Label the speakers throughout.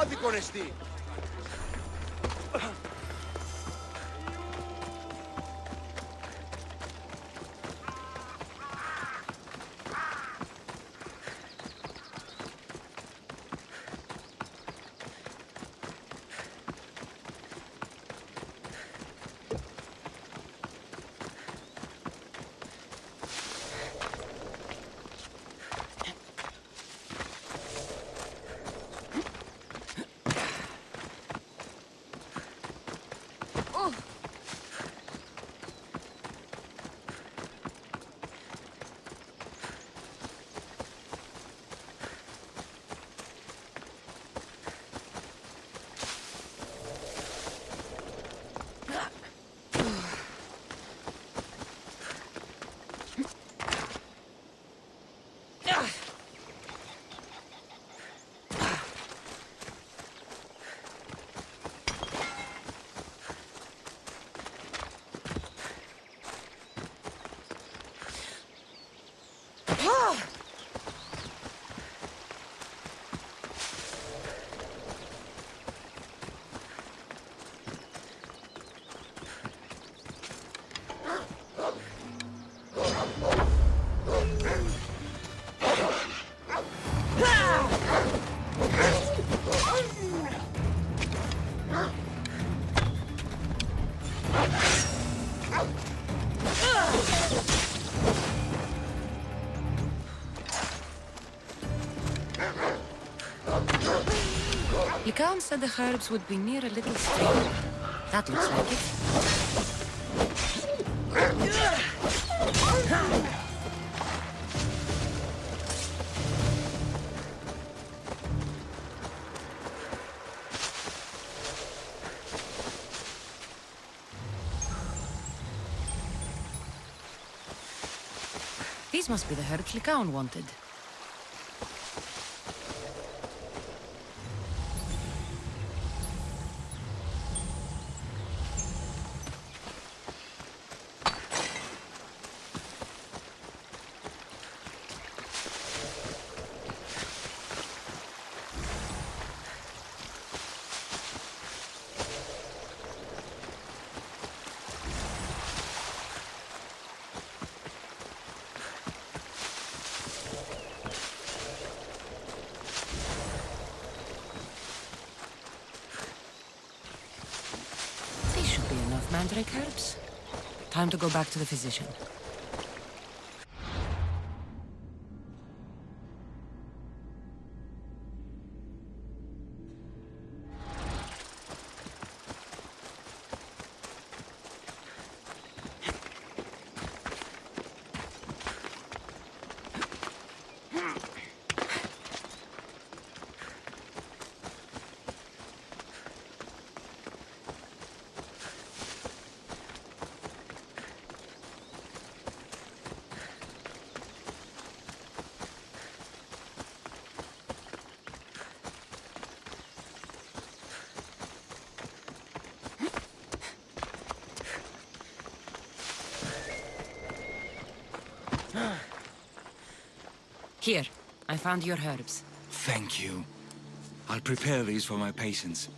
Speaker 1: Άδικο νεστή!
Speaker 2: Lycaon said the herbs would be near a little stream. That looks like it. These must be the herbs Lycaon wanted. Mandrake herbs? Time to go back to the physician. Here, I found your herbs.
Speaker 3: Thank you. I'll prepare these for my patients.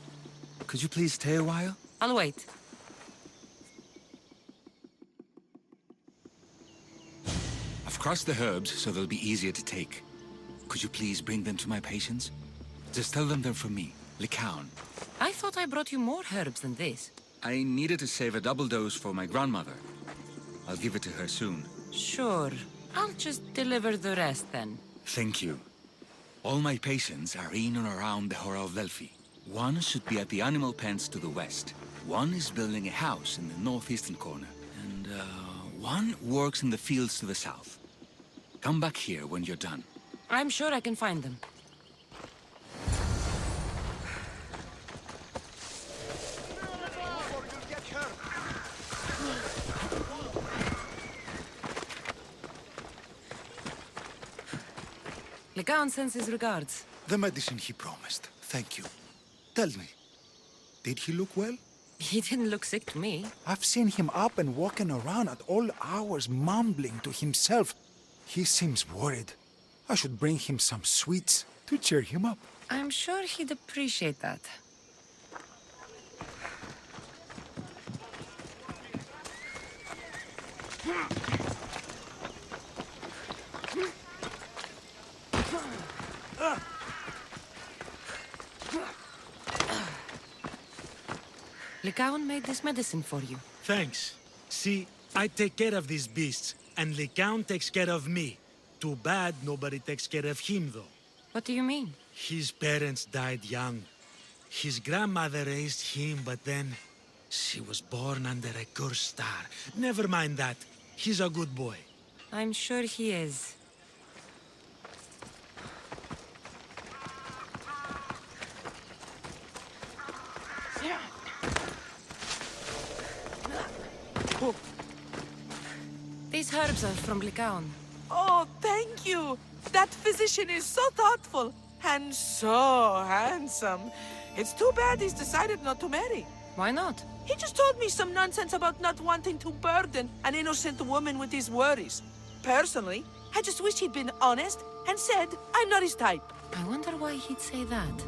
Speaker 3: Could you please stay a while?
Speaker 2: I'll wait.
Speaker 3: I've crushed the herbs so they'll be easier to take. Could you please bring them to my patients? Just tell them they're from me, Lycaon.
Speaker 2: I thought I brought you more herbs than this.
Speaker 3: I needed to save a double dose for my grandmother. I'll give it to her soon.
Speaker 2: Sure. I'll just deliver the rest then.
Speaker 3: Thank you. All my patients are in and around the Hora of Delphi. One should be at the animal pens to the west. One is building a house in the northeastern corner. And, one works in the fields to the south. Come back here when you're done.
Speaker 2: I'm sure I can find them.
Speaker 1: Or you'll get hurt.
Speaker 2: Lycaon sends his regards.
Speaker 4: The medicine he promised. Thank you. Tell me, did he look well?
Speaker 2: He didn't look sick to me.
Speaker 4: I've seen him up and walking around at all hours, mumbling to himself. He seems worried. I should bring him some sweets to cheer him up.
Speaker 2: I'm sure he'd appreciate that. Lycaon made this medicine for you.
Speaker 5: Thanks. See, I take care of these beasts, and Lycaon takes care of me. Too bad nobody takes care of him, though.
Speaker 2: What do you mean?
Speaker 5: His parents died young. His grandmother raised him, but then she was born under a cursed star. Never mind that. He's a good boy.
Speaker 2: I'm sure he is. These herbs are from Lycaon.
Speaker 6: Oh, thank you. That physician is so thoughtful and so handsome. It's too bad he's decided not to marry.
Speaker 2: Why not?
Speaker 6: He just told me some nonsense about not wanting to burden an innocent woman with his worries. Personally, I just wish he'd been honest and said I'm not his type.
Speaker 2: I wonder why he'd say that.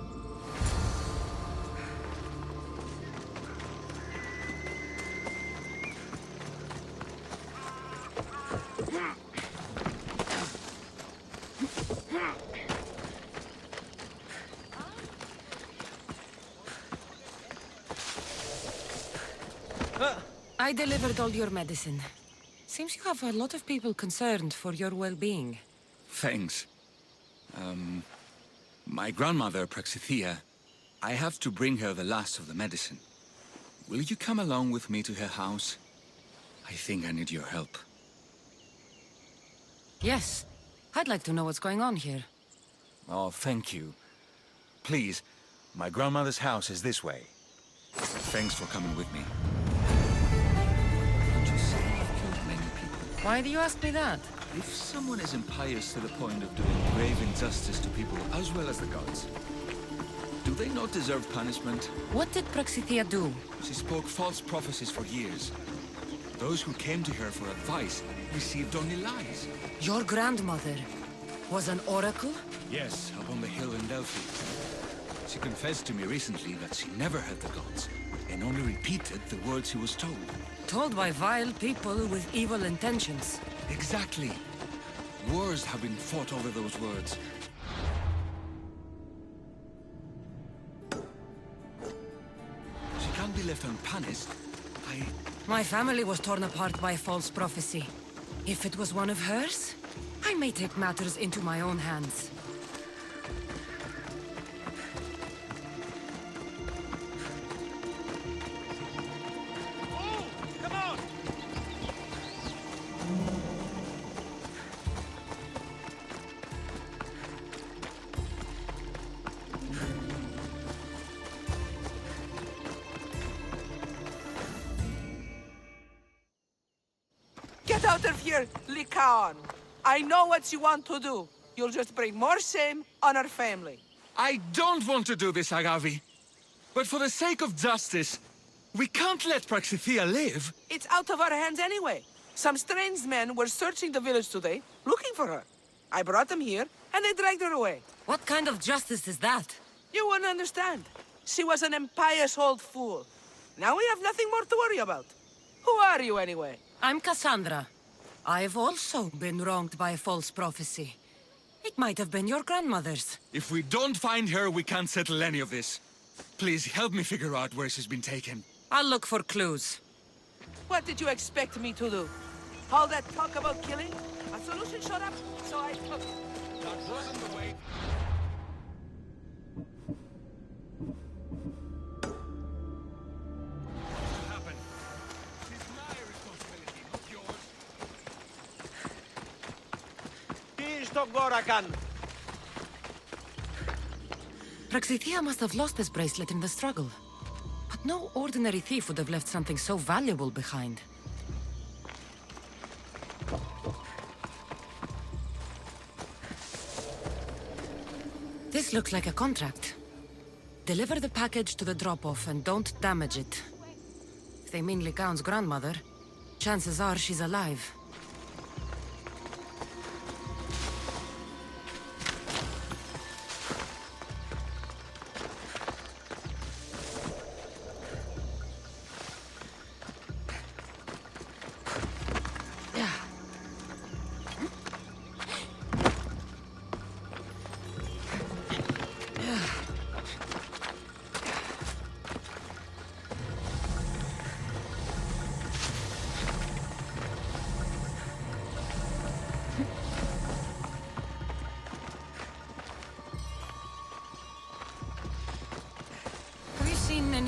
Speaker 2: I delivered all your medicine. Seems you have a lot of people concerned for your well-being.
Speaker 3: Thanks. My grandmother, Praxithea, I have to bring her the last of the medicine. Will you come along with me to her house? I think I need your help.
Speaker 2: Yes. I'd like to know what's going on here.
Speaker 3: Oh, thank you. Please, my grandmother's house is this way. Thanks for coming with me. Don't you say you've killed many people?
Speaker 2: Why do you ask me that?
Speaker 3: If someone is impious to the point of doing grave injustice to people as well as the gods, do they not deserve punishment?
Speaker 2: What did Praxithea do?
Speaker 3: She spoke false prophecies for years. Those who came to her for advice received only lies.
Speaker 2: Your grandmother was an oracle?
Speaker 3: Yes, up on the hill in Delphi. She confessed to me recently that she never heard the gods, and only repeated the words she was told.
Speaker 2: Told by vile people with evil intentions.
Speaker 3: Exactly. Wars have been fought over those words. She can't be left unpunished.
Speaker 2: My family was torn apart by false prophecy. If it was one of hers, I may take matters into my own hands.
Speaker 1: Come on!
Speaker 6: Get out of here, Lycaon. I know what you want to do. You'll just bring more shame on our family.
Speaker 3: I don't want to do this, Agavi. But for the sake of justice, we can't let Praxithea live.
Speaker 6: It's out of our hands anyway. Some strange men were searching the village today, looking for her. I brought them here, and they dragged her away.
Speaker 2: What kind of justice is that?
Speaker 6: You wouldn't understand. She was an impious old fool. Now we have nothing more to worry about. Who are you, anyway?
Speaker 2: I'm Cassandra. I've also been wronged by a false prophecy. It might have been your grandmother's.
Speaker 3: If we don't find her, we can't settle any of this. Please help me figure out where she's been taken.
Speaker 2: I'll look for clues.
Speaker 6: What did you expect me to do? All that talk about killing? A solution showed up, so I took it.
Speaker 3: That wasn't the way. What happened? It's my responsibility, not yours.
Speaker 1: Τι στον κόρα κάνουν?
Speaker 2: Praxithea must have lost this bracelet in the struggle. But no ordinary thief would have left something so valuable behind. This looks like a contract. Deliver the package to the drop-off and don't damage it. If they mean Lycaon's grandmother, chances are she's alive.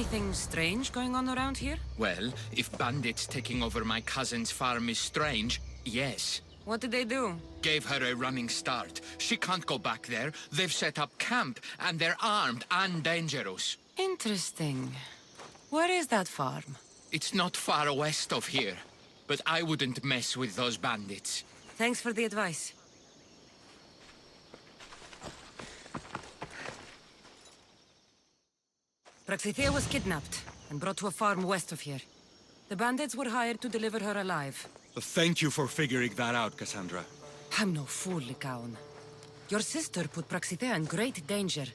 Speaker 2: Anything strange going on around here?
Speaker 7: Well, if bandits taking over my cousin's farm is strange, yes.
Speaker 2: What did they do?
Speaker 7: Gave her a running start. She can't go back there. They've set up camp, and they're armed and dangerous.
Speaker 2: Interesting. Where is that farm?
Speaker 7: It's not far west of here, but I wouldn't mess with those bandits.
Speaker 2: Thanks for the advice. Praxithea was kidnapped and brought to a farm west of here. The bandits were hired to deliver her alive.
Speaker 3: Thank you for figuring that out, Cassandra.
Speaker 2: I'm no fool, Lycaon. Your sister put Praxithea in great danger,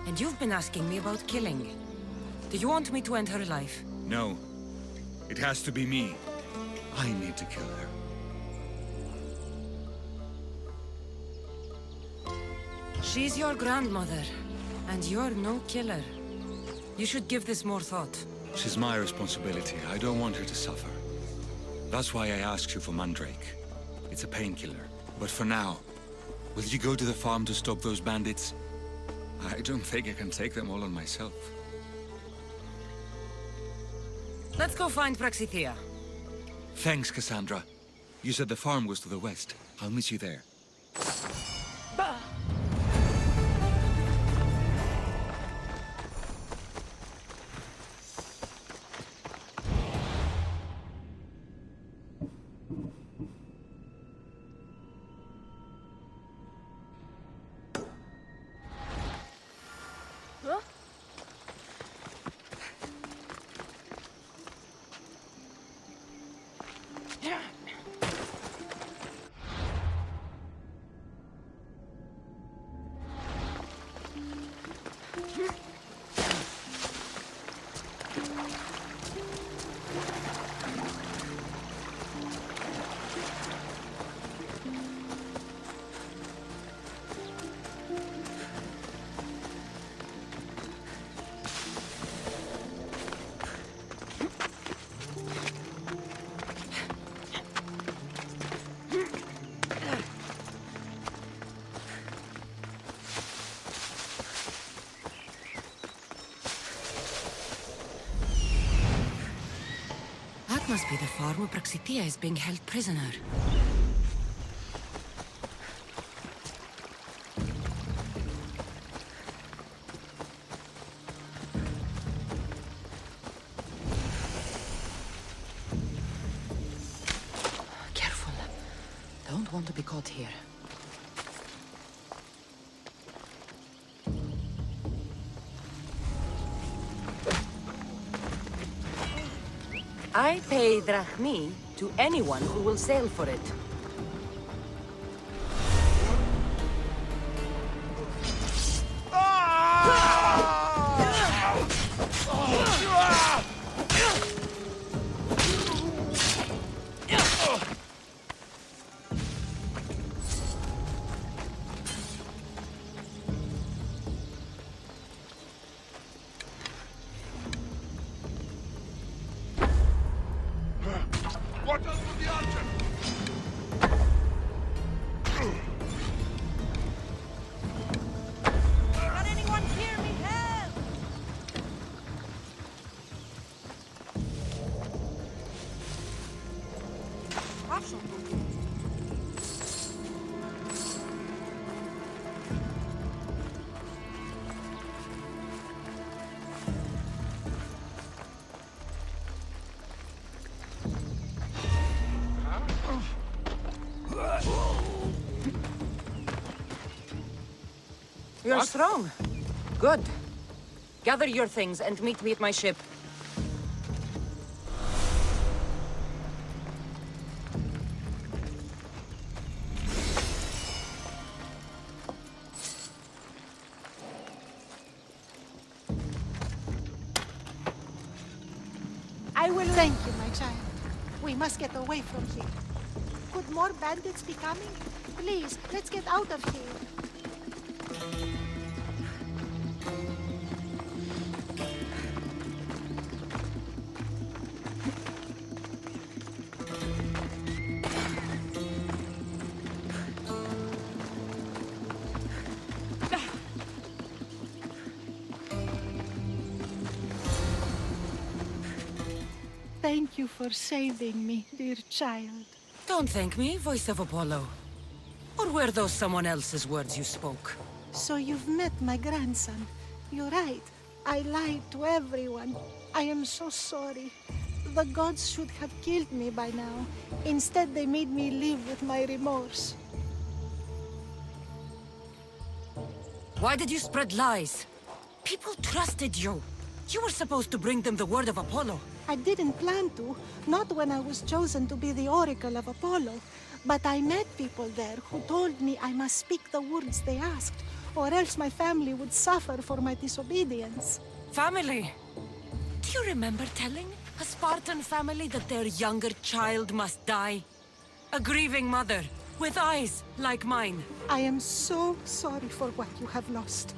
Speaker 2: and you've been asking me about killing. Do you want me to end her life?
Speaker 3: No. It has to be me. I need to kill her.
Speaker 2: She's your grandmother, and you're no killer. You should give this more thought.
Speaker 3: She's my responsibility. I don't want her to suffer. That's why I asked you for Mandrake. It's a painkiller. But for now, will you go to the farm to stop those bandits? I don't think I can take them all on myself.
Speaker 2: Let's go find Praxithea.
Speaker 3: Thanks, Cassandra. You said the farm was to the west. I'll meet you there. That must be the farm where Praxithea is being held prisoner. Careful. Don't want to be caught here. I pay drachmi to anyone who will sail for it.
Speaker 2: You're strong. Good. Gather your things and meet me at my ship.
Speaker 8: I will thank you, my child. We must get away from here. Could more bandits be coming? Please, let's get out of here. Thank you for saving me, dear child.
Speaker 2: Don't thank me, voice of Apollo. Or were those someone else's words you spoke?
Speaker 8: So you've met my grandson. You're right. I lied to everyone. I am so sorry. The gods should have killed me by now. Instead, they made me live with my remorse.
Speaker 2: Why did you spread lies? People trusted you. You were supposed to bring them the word of Apollo.
Speaker 8: I didn't plan to, not when I was chosen to be the Oracle of Apollo. But I met people there who told me I must speak the words they asked, or else my family would suffer for my disobedience.
Speaker 2: Family! Do you remember telling a Spartan family that their younger child must die? A grieving mother, with eyes like mine.
Speaker 8: I am so sorry for what you have lost.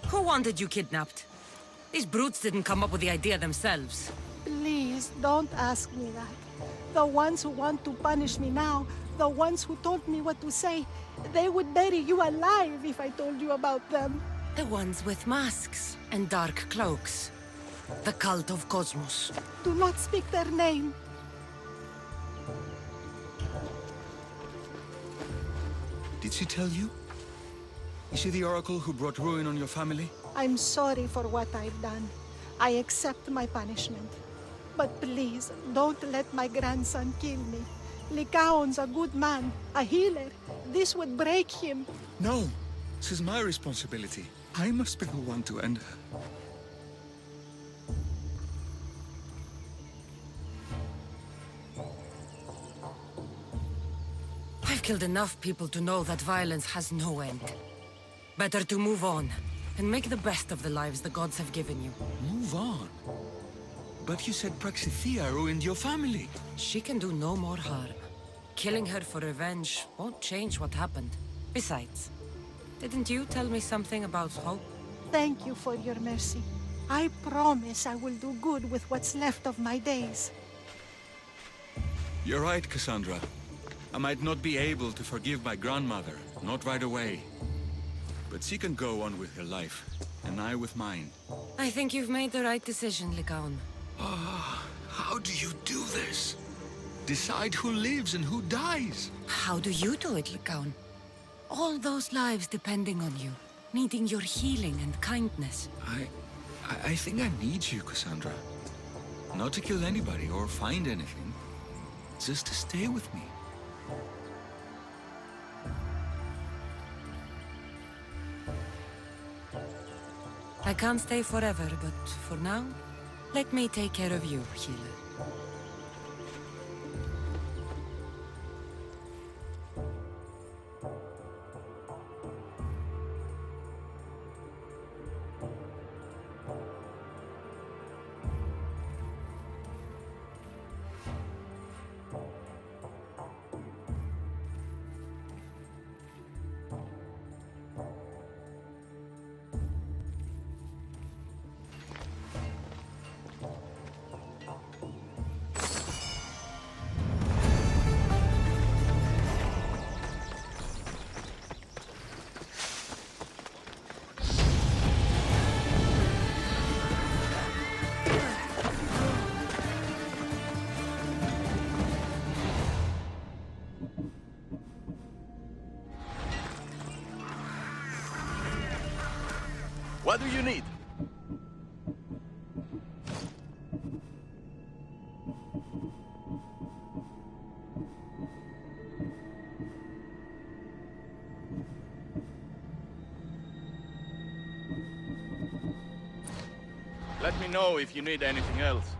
Speaker 2: Who wanted you kidnapped? These brutes didn't come up with the idea themselves.
Speaker 8: Please, don't ask me that. The ones who want to punish me now, the ones who told me what to say, they would bury you alive if I told you about them.
Speaker 2: The ones with masks and dark cloaks. The cult of Cosmos.
Speaker 8: Do not speak their name.
Speaker 3: Did she tell you? Is she the oracle who brought ruin on your family?
Speaker 8: I'm sorry for what I've done. I accept my punishment. But please, don't let my grandson kill me. Lycaon's a good man, a healer. This would break him.
Speaker 3: No, this is my responsibility. I must be the one to end her.
Speaker 2: I've killed enough people to know that violence has no end. Better to move on, and make the best of the lives the gods have given you.
Speaker 3: Move on. But you said Praxithea ruined your family.
Speaker 2: She can do no more harm. Killing her for revenge won't change what happened. Besides, didn't you tell me something about hope?
Speaker 8: Thank you for your mercy. I promise I will do good with what's left of my days.
Speaker 3: You're right, Cassandra. I might not be able to forgive my grandmother, not right away. But she can go on with her life, and I with mine.
Speaker 2: I think you've made the right decision, Lycaon.
Speaker 3: How do you do this? Decide who lives and who dies?
Speaker 2: How do you do it, Lycaon? All those lives depending on you, needing your healing and kindness.
Speaker 3: I think I need you, Cassandra. Not to kill anybody or find anything. Just to stay with me.
Speaker 2: I can't stay forever, but for now, let me take care of you, healer.
Speaker 1: What do you need? me know if you need anything else.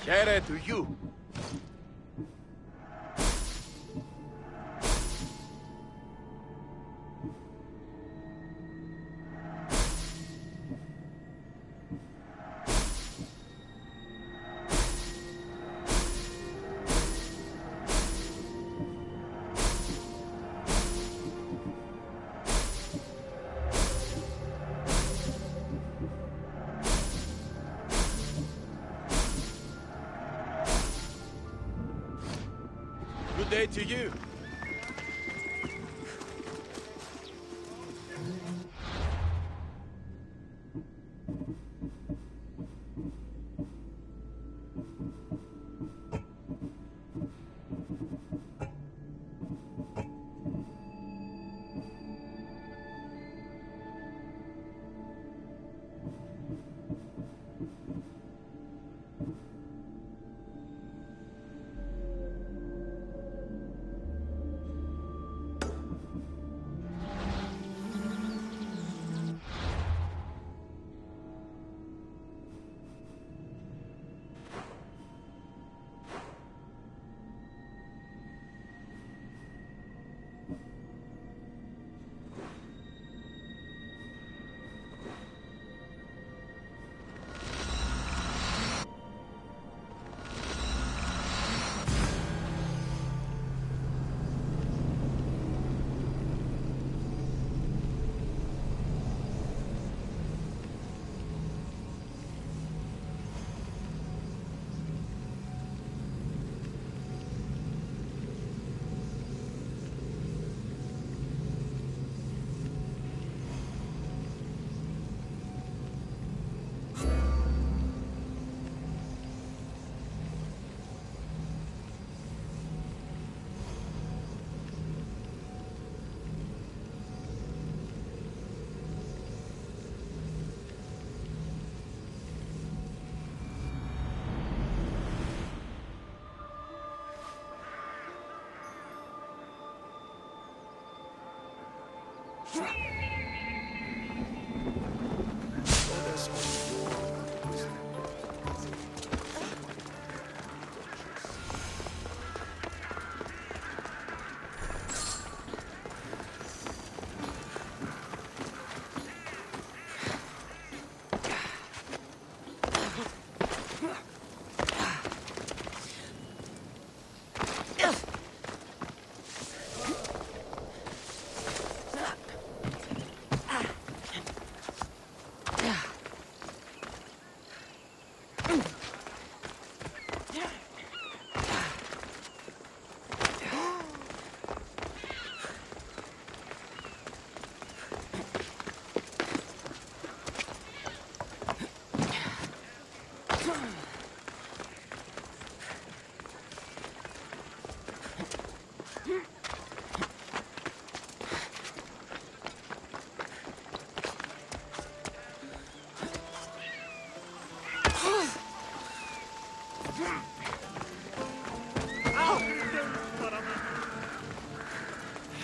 Speaker 1: Here to you. Good day to you.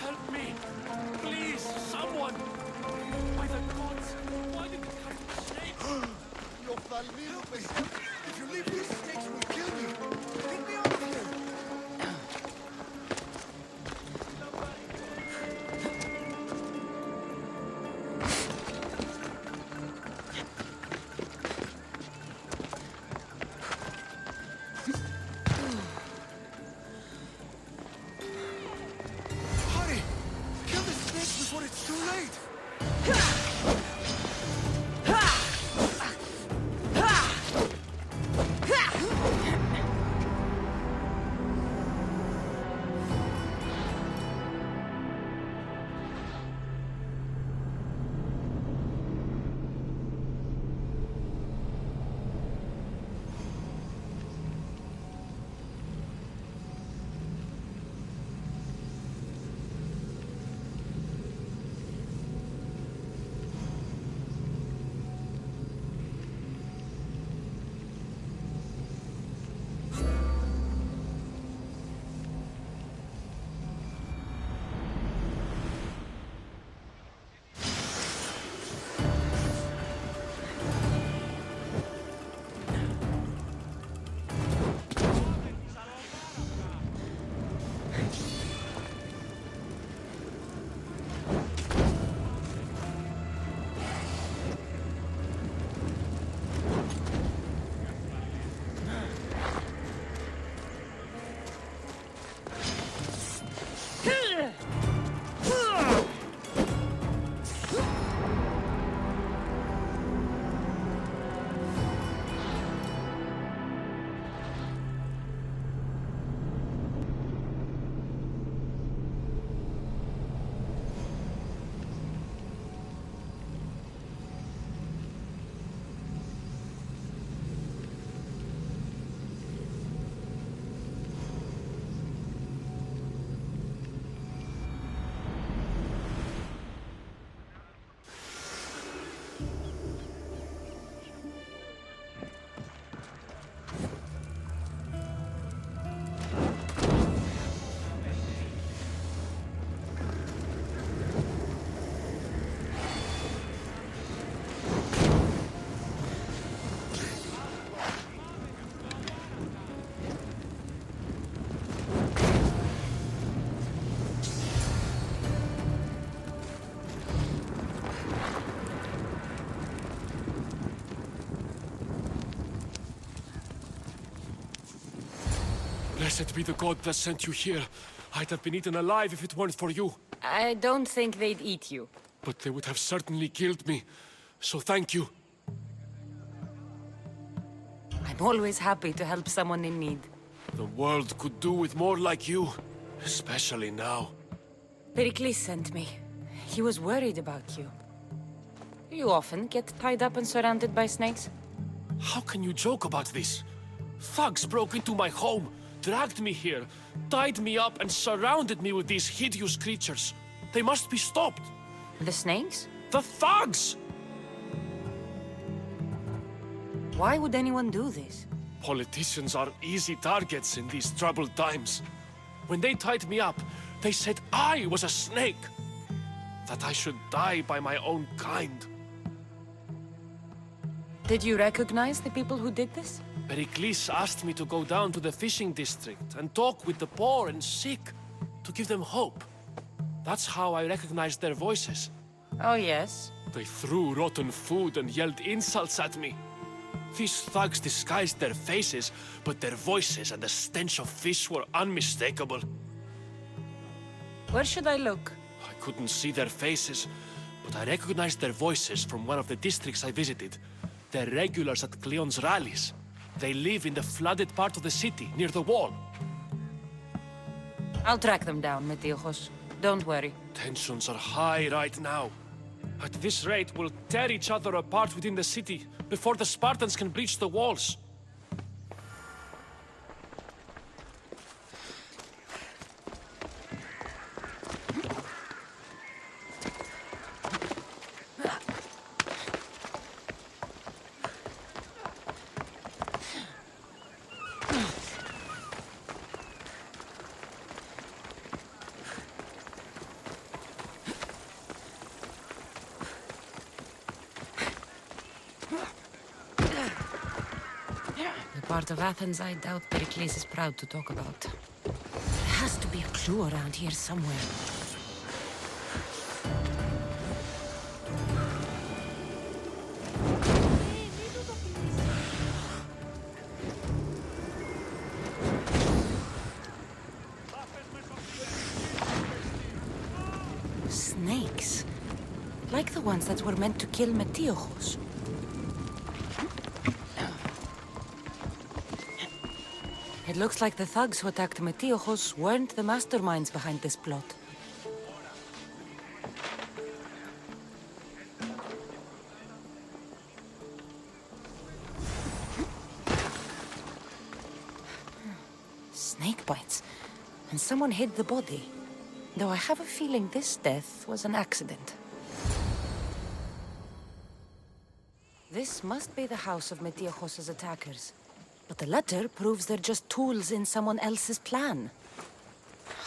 Speaker 1: Help me! Please, someone! By the gods, why did it have to snake?
Speaker 4: If you leave, these snakes will kill me. Get me out of here. Hurry! Kill the snakes before it's too late.
Speaker 1: Blessed be the god that sent you here. I'd have been eaten alive if it weren't for you.
Speaker 2: I don't think they'd eat you.
Speaker 1: But they would have certainly killed me. So thank you.
Speaker 2: I'm always happy to help someone in need.
Speaker 1: The world could do with more like you. Especially now.
Speaker 2: Pericles sent me. He was worried about you. You often get tied up and surrounded by snakes?
Speaker 1: How can you joke about this? Thugs broke into my home, dragged me here, tied me up and surrounded me with these hideous creatures. They must be stopped.
Speaker 2: The snakes?
Speaker 1: The thugs!
Speaker 2: Why would anyone do this?
Speaker 1: Politicians are easy targets in these troubled times. When they tied me up, they said I was a snake. That I should die by my own kind.
Speaker 2: Did you recognize the people who did this?
Speaker 1: Pericles asked me to go down to the fishing district and talk with the poor and sick, to give them hope. That's how I recognized their voices.
Speaker 2: Oh, yes.
Speaker 1: They threw rotten food and yelled insults at me. These thugs disguised their faces, but their voices and the stench of fish were unmistakable.
Speaker 2: Where should I look?
Speaker 1: I couldn't see their faces, but I recognized their voices from one of the districts I visited. They're regulars at Cleon's rallies. They live in the flooded part of the city, near the wall.
Speaker 2: I'll track them down, Metiojos. Don't worry.
Speaker 1: Tensions are high right now. At this rate, we'll tear each other apart within the city before the Spartans can breach the walls.
Speaker 2: Part of Athens I doubt Pericles is proud to talk about. There has to be a clue around here somewhere. Snakes. Like the ones that were meant to kill Metiochos. It looks like the thugs who attacked Metiochos weren't the masterminds behind this plot. Snake bites. And someone hid the body. Though I have a feeling this death was an accident. This must be the house of Metiochos' attackers. But the letter proves they're just tools in someone else's plan.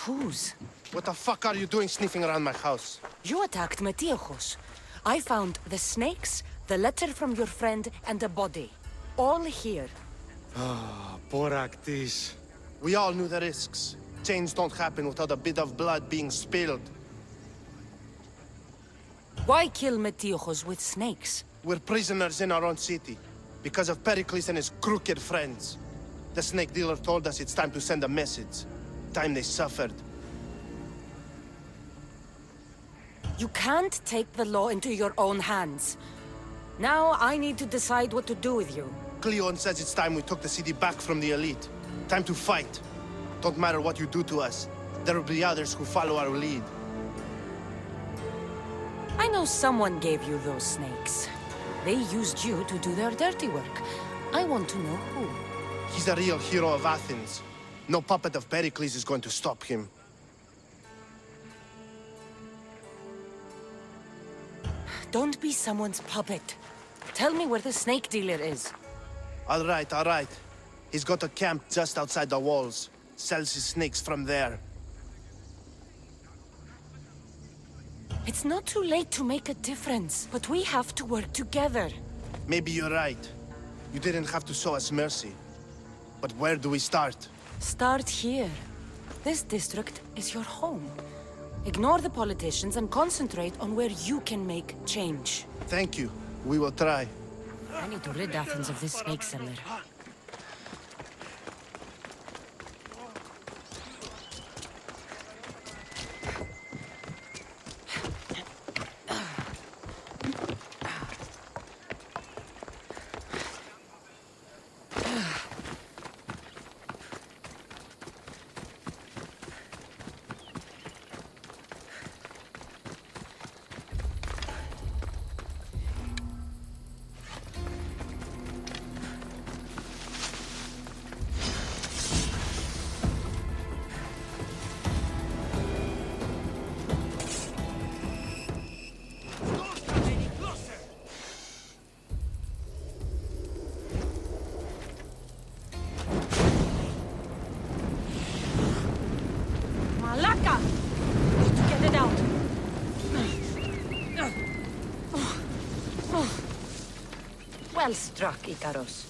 Speaker 2: Whose?
Speaker 9: What the fuck are you doing sniffing around my house?
Speaker 2: You attacked Metiochos. I found the snakes, the letter from your friend, and a body. All here.
Speaker 5: Poraktis.
Speaker 9: We all knew the risks. Change don't happen without a bit of blood being spilled.
Speaker 2: Why kill Metiochos with snakes?
Speaker 9: We're prisoners in our own city, because of Pericles and his crooked friends. The snake dealer told us it's time to send a message. Time they suffered.
Speaker 2: You can't take the law into your own hands. Now I need to decide what to do with you.
Speaker 9: Cleon says it's time we took the city back from the elite. Time to fight. Don't matter what you do to us. There will be others who follow our lead.
Speaker 2: I know someone gave you those snakes. They used you to do their dirty work. I want to know who.
Speaker 9: He's a real hero of Athens. No puppet of Pericles is going to stop him.
Speaker 2: Don't be someone's puppet. Tell me where the snake dealer is.
Speaker 9: All right. He's got a camp just outside the walls. Sells his snakes from there.
Speaker 2: It's not too late to make a difference, but we have to work together.
Speaker 9: Maybe you're right. You didn't have to show us mercy. But where do we start?
Speaker 2: Start here. This district is your home. Ignore the politicians and concentrate on where you can make change.
Speaker 9: Thank you. We will try.
Speaker 2: I need to rid Athens of this snake seller. Malaka! Need to get it out. Well struck, Ikaros.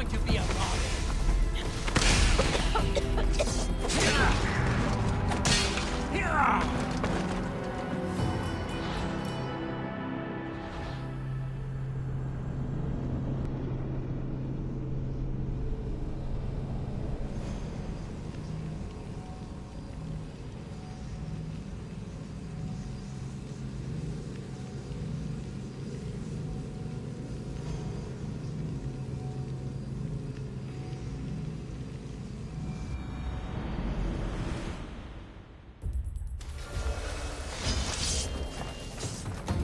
Speaker 1: going to be a party.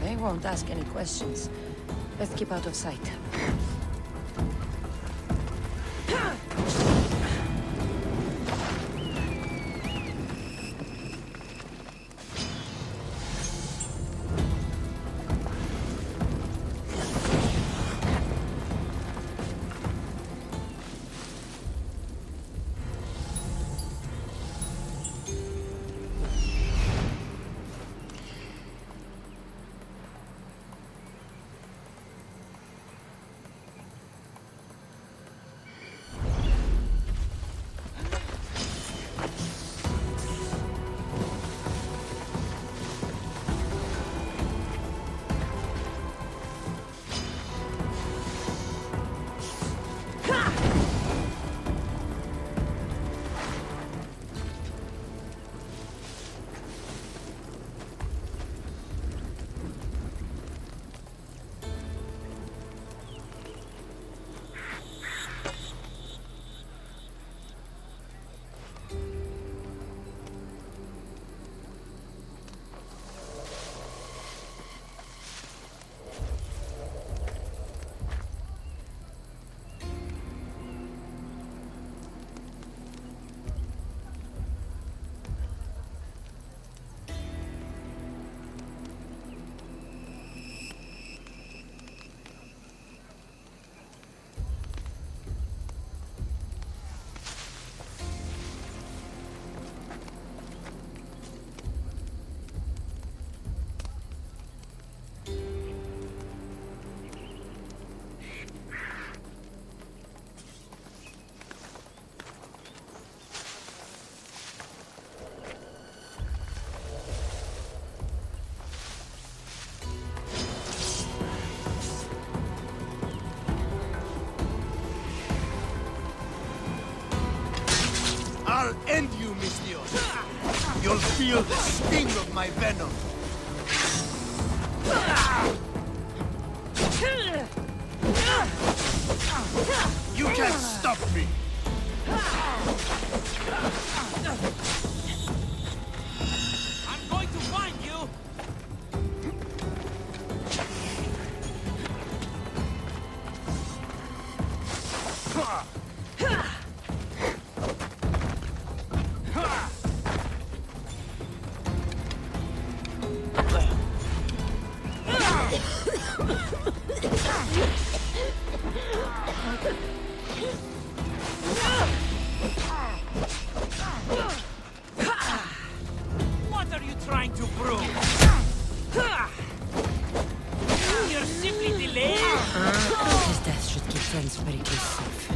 Speaker 2: They won't ask any questions. Let's keep out of sight.
Speaker 9: I'll end you, mis Dios. You'll feel the sting of my venom. You can't stop me.
Speaker 1: I'm going to find you! What are you trying to prove? You're simply delaying!
Speaker 2: His death should keep friends very safe.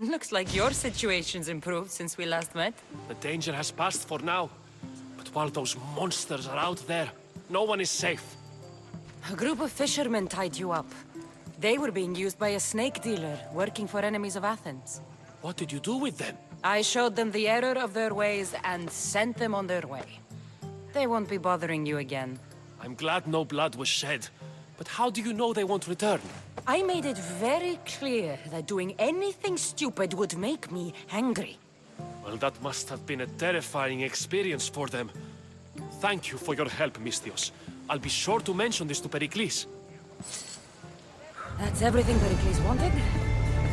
Speaker 2: Looks like your situation's improved since we last met.
Speaker 1: The danger has passed for now. But while those monsters are out there, no one is safe.
Speaker 2: A group of fishermen tied you up. They were being used by a snake dealer working for enemies of Athens.
Speaker 1: What did you do with them?
Speaker 2: I showed them the error of their ways and sent them on their way. They won't be bothering you again.
Speaker 1: I'm glad no blood was shed. But how do you know they won't return?
Speaker 2: I made it very clear that doing anything stupid would make me angry.
Speaker 1: Well, that must have been a terrifying experience for them. Thank you for your help, Misthios. I'll be sure to mention this to Pericles.
Speaker 2: That's everything Pericles wanted.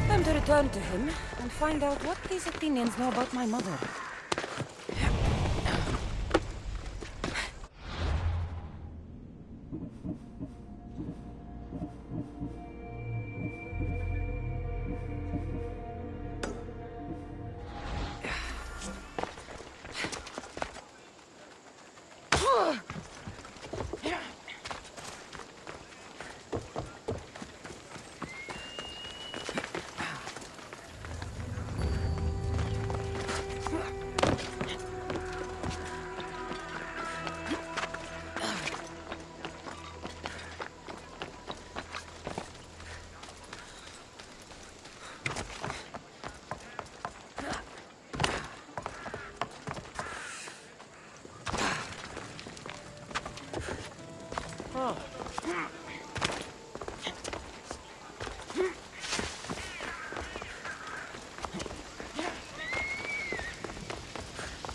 Speaker 2: Time to return to him and find out what these Athenians know about my mother.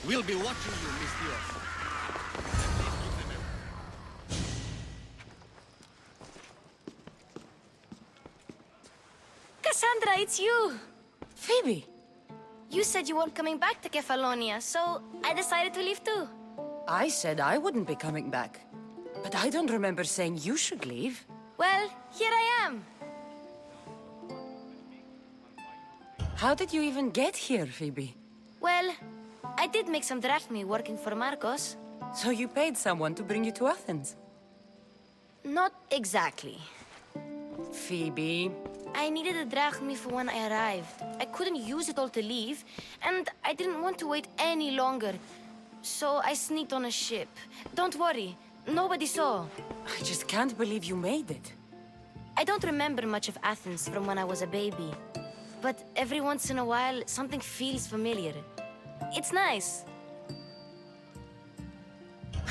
Speaker 7: We'll be watching you, Misthios.
Speaker 10: Cassandra, it's you!
Speaker 2: Phoebe!
Speaker 10: You said you weren't coming back to Kefalonia, so I decided to leave too.
Speaker 2: I said I wouldn't be coming back. But I don't remember saying you should leave.
Speaker 10: Well, here I am.
Speaker 2: How did you even get here, Phoebe?
Speaker 10: Well, I did make some drachmi working for Marcos.
Speaker 2: So you paid someone to bring you to Athens?
Speaker 10: Not exactly.
Speaker 2: Phoebe...
Speaker 10: I needed a drachmi for when I arrived. I couldn't use it all to leave, and I didn't want to wait any longer. So I sneaked on a ship. Don't worry, nobody saw.
Speaker 2: I just can't believe you made it.
Speaker 10: I don't remember much of Athens from when I was a baby. But every once in a while, something feels familiar. It's nice.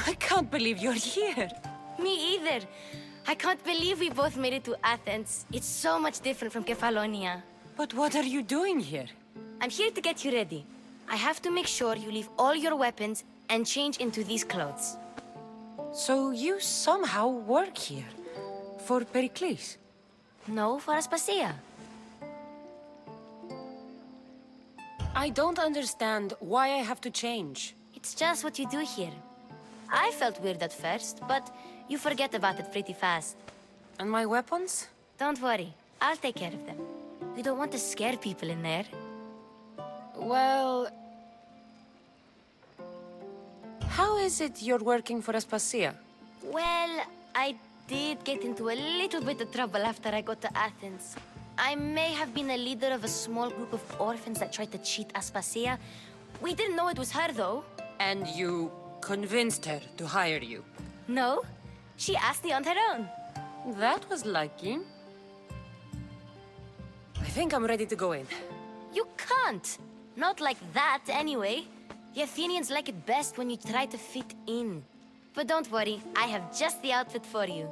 Speaker 2: I can't believe you're here.
Speaker 10: Me either. I can't believe we both made it to Athens. It's so much different from Kefalonia.
Speaker 2: But what are you doing here?
Speaker 10: I'm here to get you ready. I have to make sure you leave all your weapons and change into these clothes.
Speaker 2: So you somehow work here? For Pericles?
Speaker 10: No, for Aspasia.
Speaker 2: I don't understand why I have to change.
Speaker 10: It's just what you do here. I felt weird at first, but you forget about it pretty fast.
Speaker 2: And my weapons?
Speaker 10: Don't worry, I'll take care of them. We don't want to scare people in there.
Speaker 2: Well... How is it you're working for Aspasia?
Speaker 10: Well, I did get into a little bit of trouble after I got to Athens. I may have been a leader of a small group of orphans that tried to cheat Aspasia. We didn't know it was her, though.
Speaker 2: And you convinced her to hire you?
Speaker 10: No, she asked me on her own.
Speaker 2: That was lucky. I think I'm ready to go in.
Speaker 10: You can't. Not like that, anyway. The Athenians like it best when you try to fit in. But don't worry, I have just the outfit for you.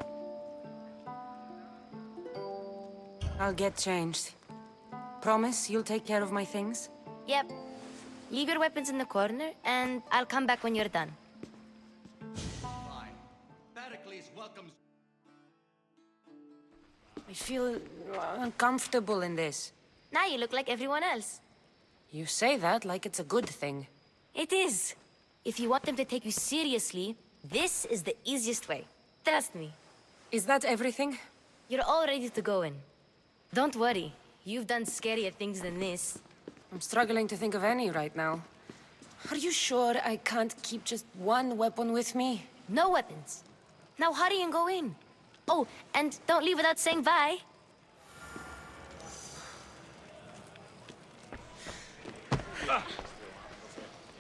Speaker 2: I'll get changed. Promise you'll take care of my things?
Speaker 10: Yep. Leave your weapons in the corner, and I'll come back when you're done.
Speaker 7: Fine. Pericles welcomes...
Speaker 2: I feel uncomfortable in this.
Speaker 10: Now you look like everyone else.
Speaker 2: You say that like it's a good thing.
Speaker 10: It is. If you want them to take you seriously, this is the easiest way. Trust me.
Speaker 2: Is that everything?
Speaker 10: You're all ready to go in. Don't worry. You've done scarier things than this.
Speaker 2: I'm struggling to think of any right now. Are you sure I can't keep just one weapon with me?
Speaker 10: No weapons. Now hurry and go in. Oh, and don't leave without saying bye.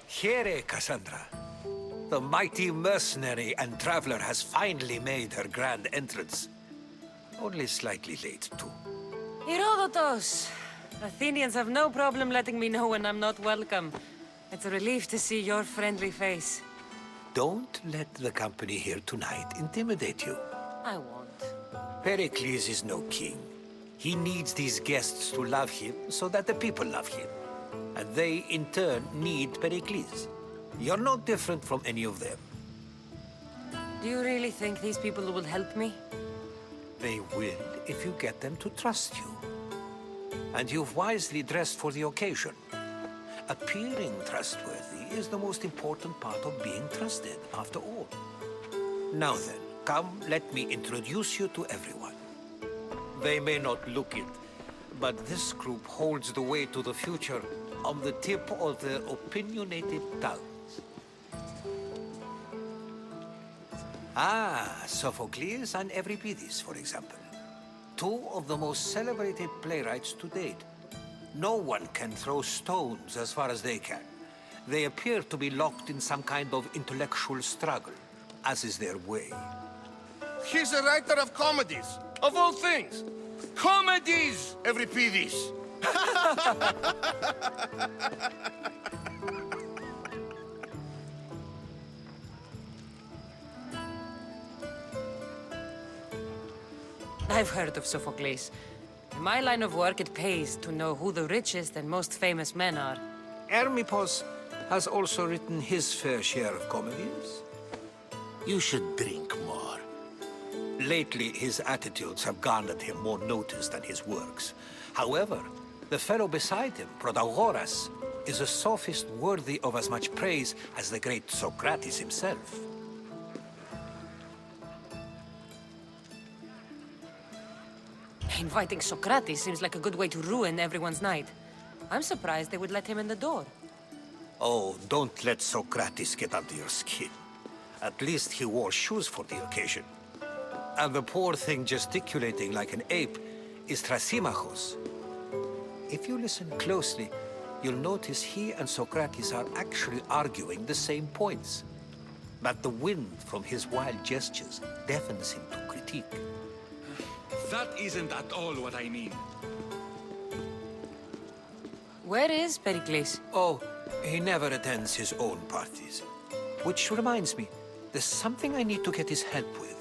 Speaker 11: Here, Cassandra. The mighty mercenary and traveler has finally made her grand entrance. Only slightly late, too.
Speaker 2: Herodotus! Athenians have no problem letting me know when I'm not welcome. It's a relief to see your friendly face.
Speaker 11: Don't let the company here tonight intimidate you.
Speaker 2: I won't.
Speaker 11: Pericles is no king. He needs these guests to love him so that the people love him. And they, in turn, need Pericles. You're no different from any of them.
Speaker 2: Do you really think these people will help me?
Speaker 11: They will if you get them to trust you. And you've wisely dressed for the occasion. Appearing trustworthy is the most important part of being trusted, after all. Now then, come, let me introduce you to everyone. They may not look it, but this group holds the way to the future on the tip of their opinionated tongues. Ah, Sophocles and Euripides, for example. Two of the most celebrated playwrights to date. No one can throw stones as far as they can. They appear to be locked in some kind of intellectual struggle, as is their way.
Speaker 9: He's a writer of comedies, of all things. Comedies, Euripides.
Speaker 2: I've heard of Sophocles. In my line of work, it pays to know who the richest and most famous men are.
Speaker 11: Hermippos has also written his fair share of comedies.
Speaker 12: You should drink more.
Speaker 11: Lately, his attitudes have garnered him more notice than his works. However, the fellow beside him, Protagoras, is a sophist worthy of as much praise as the great Socrates himself.
Speaker 2: Inviting Socrates seems like a good way to ruin everyone's night. I'm surprised they would let him in the door.
Speaker 11: Oh, don't let Socrates get under your skin. At least he wore shoes for the occasion. And the poor thing gesticulating like an ape is Thrasymachos. If you listen closely, you'll notice he and Socrates are actually arguing the same points. But the wind from his wild gestures deafens him to critique.
Speaker 3: That isn't at all what I mean.
Speaker 2: Where is Pericles?
Speaker 11: Oh, he never attends his own parties. Which reminds me, there's something I need to get his help with.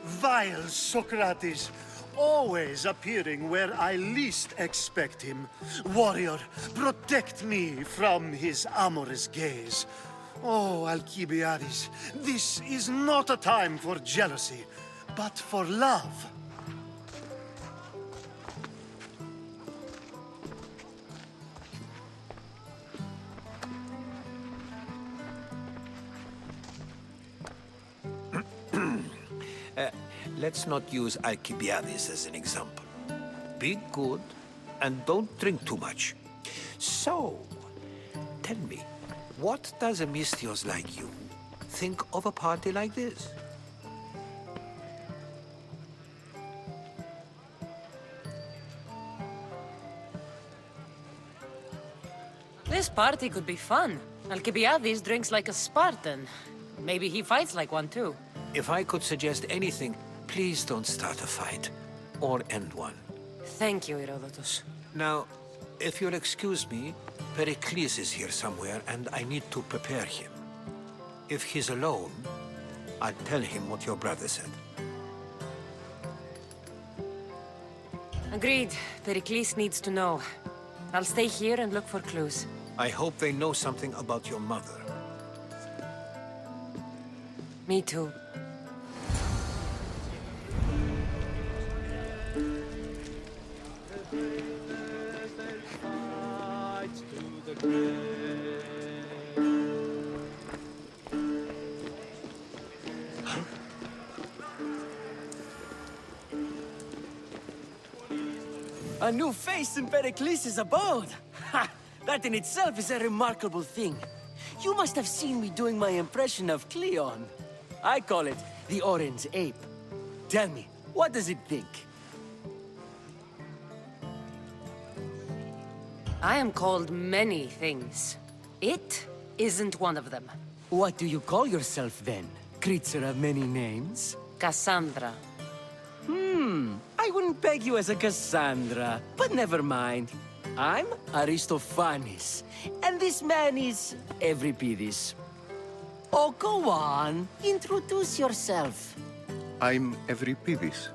Speaker 13: Vile Socrates, always appearing where I least expect him. Warrior, protect me from his amorous gaze. Oh, Alcibiades, this is not a time for jealousy, but for love.
Speaker 11: Let's not use Alcibiades as an example. Be good, and don't drink too much. So, tell me, what does a Mystios like you think of a party like this?
Speaker 2: This party could be fun. Alcibiades drinks like a Spartan. Maybe he fights like one too.
Speaker 11: If I could suggest anything, please don't start a fight, or end one.
Speaker 2: Thank you, Herodotus.
Speaker 11: Now, if you'll excuse me, Pericles is here somewhere, and I need to prepare him. If he's alone, I'll tell him what your brother said.
Speaker 2: Agreed. Pericles needs to know. I'll stay here and look for clues.
Speaker 11: I hope they know something about your mother.
Speaker 2: Me too.
Speaker 12: A new face in Pericles' abode! Ha! That in itself is a remarkable thing. You must have seen me doing my impression of Cleon. I call it the Orange Ape. Tell me, what does it think?
Speaker 2: I am called many things. It isn't one of them.
Speaker 12: What do you call yourself then? Creature of many names?
Speaker 2: Cassandra.
Speaker 12: I wouldn't peg you as a Cassandra, but never mind. I'm Aristophanes, and this man is Euripides. Oh, go on. Introduce yourself.
Speaker 14: I'm Euripides.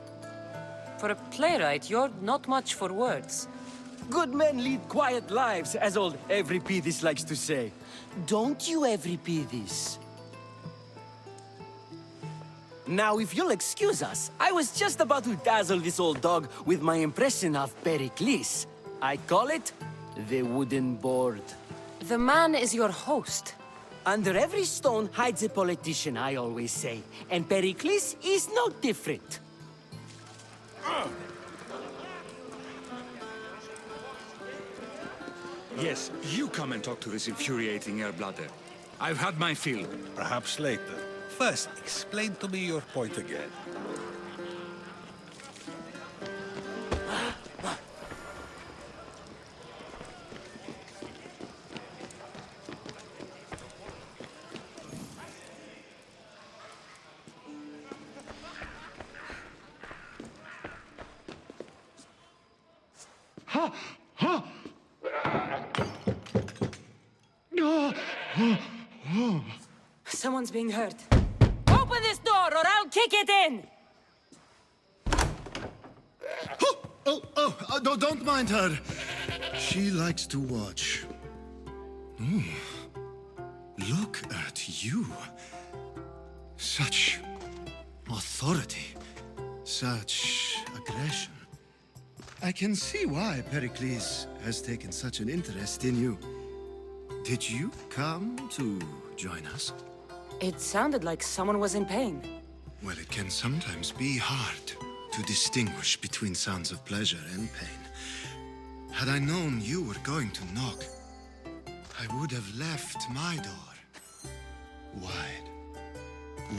Speaker 2: For a playwright, you're not much for words.
Speaker 12: Good men lead quiet lives, as old Euripides likes to say. Don't you, Euripides? Now, if you'll excuse us, I was just about to dazzle this old dog with my impression of Pericles. I call it the wooden board.
Speaker 2: The man is your host.
Speaker 12: Under every stone hides a politician, I always say. And Pericles is no different.
Speaker 3: Yes, you come and talk to this infuriating airbladder. I've had my fill.
Speaker 15: Perhaps later. First, explain to me your point again.
Speaker 2: Someone's being hurt. Open this door or I'll kick it in!
Speaker 16: Oh, don't mind her. She likes to watch. Look at you. Such authority. Such aggression. I can see why Pericles has taken such an interest in you. Did you come to join us?
Speaker 2: It sounded like someone was in pain.
Speaker 16: Well, it can sometimes be hard to distinguish between sounds of pleasure and pain. Had I known you were going to knock, I would have left my door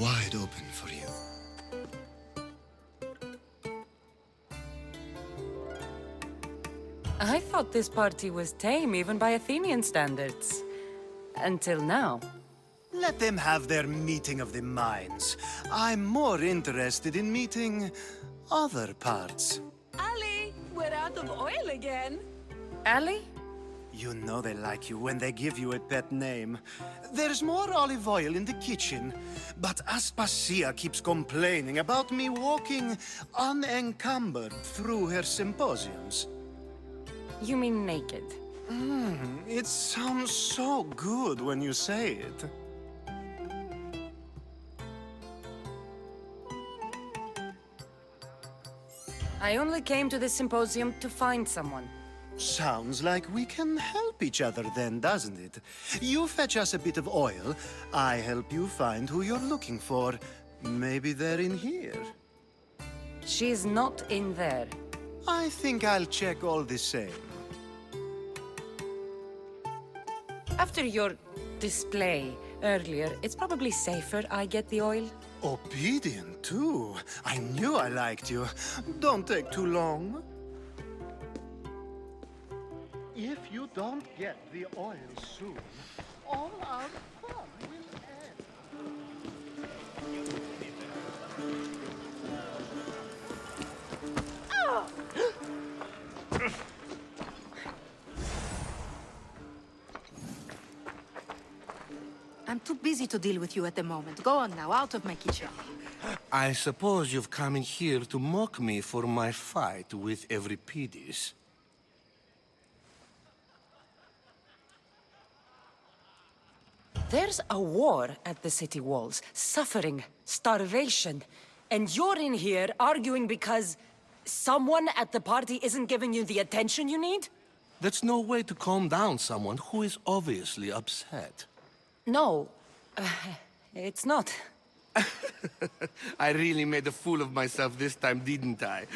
Speaker 16: wide open for you.
Speaker 2: I thought this party was tame even by Athenian standards. Until now.
Speaker 13: Let them have their meeting of the minds. I'm more interested in meeting other parts.
Speaker 6: Ali, we're out of oil again.
Speaker 2: Ali?
Speaker 13: You know they like you when they give you a pet name. There's more olive oil in the kitchen, but Aspasia keeps complaining about me walking unencumbered through her symposiums.
Speaker 2: You mean naked?
Speaker 13: It sounds so good when you say it.
Speaker 2: I only came to this symposium to find someone.
Speaker 13: Sounds like we can help each other then, doesn't it? You fetch us a bit of oil, I help you find who you're looking for. Maybe they're in here.
Speaker 2: She's not in there.
Speaker 13: I think I'll check all the same.
Speaker 2: After your display earlier, it's probably safer I get the oil.
Speaker 13: Obedient, too. I knew I liked you. Don't take too long. If you don't get the oil soon, all our fun will end.
Speaker 17: I'm too busy to deal with you at the moment. Go on now, out of my kitchen.
Speaker 15: I suppose you've come in here to mock me for my fight with Euripides.
Speaker 2: There's a war at the city walls, suffering, starvation. And you're in here arguing because someone at the party isn't giving you the attention you need?
Speaker 15: That's no way to calm down someone who is obviously upset.
Speaker 2: No, it's not.
Speaker 15: I really made a fool of myself this time, didn't I?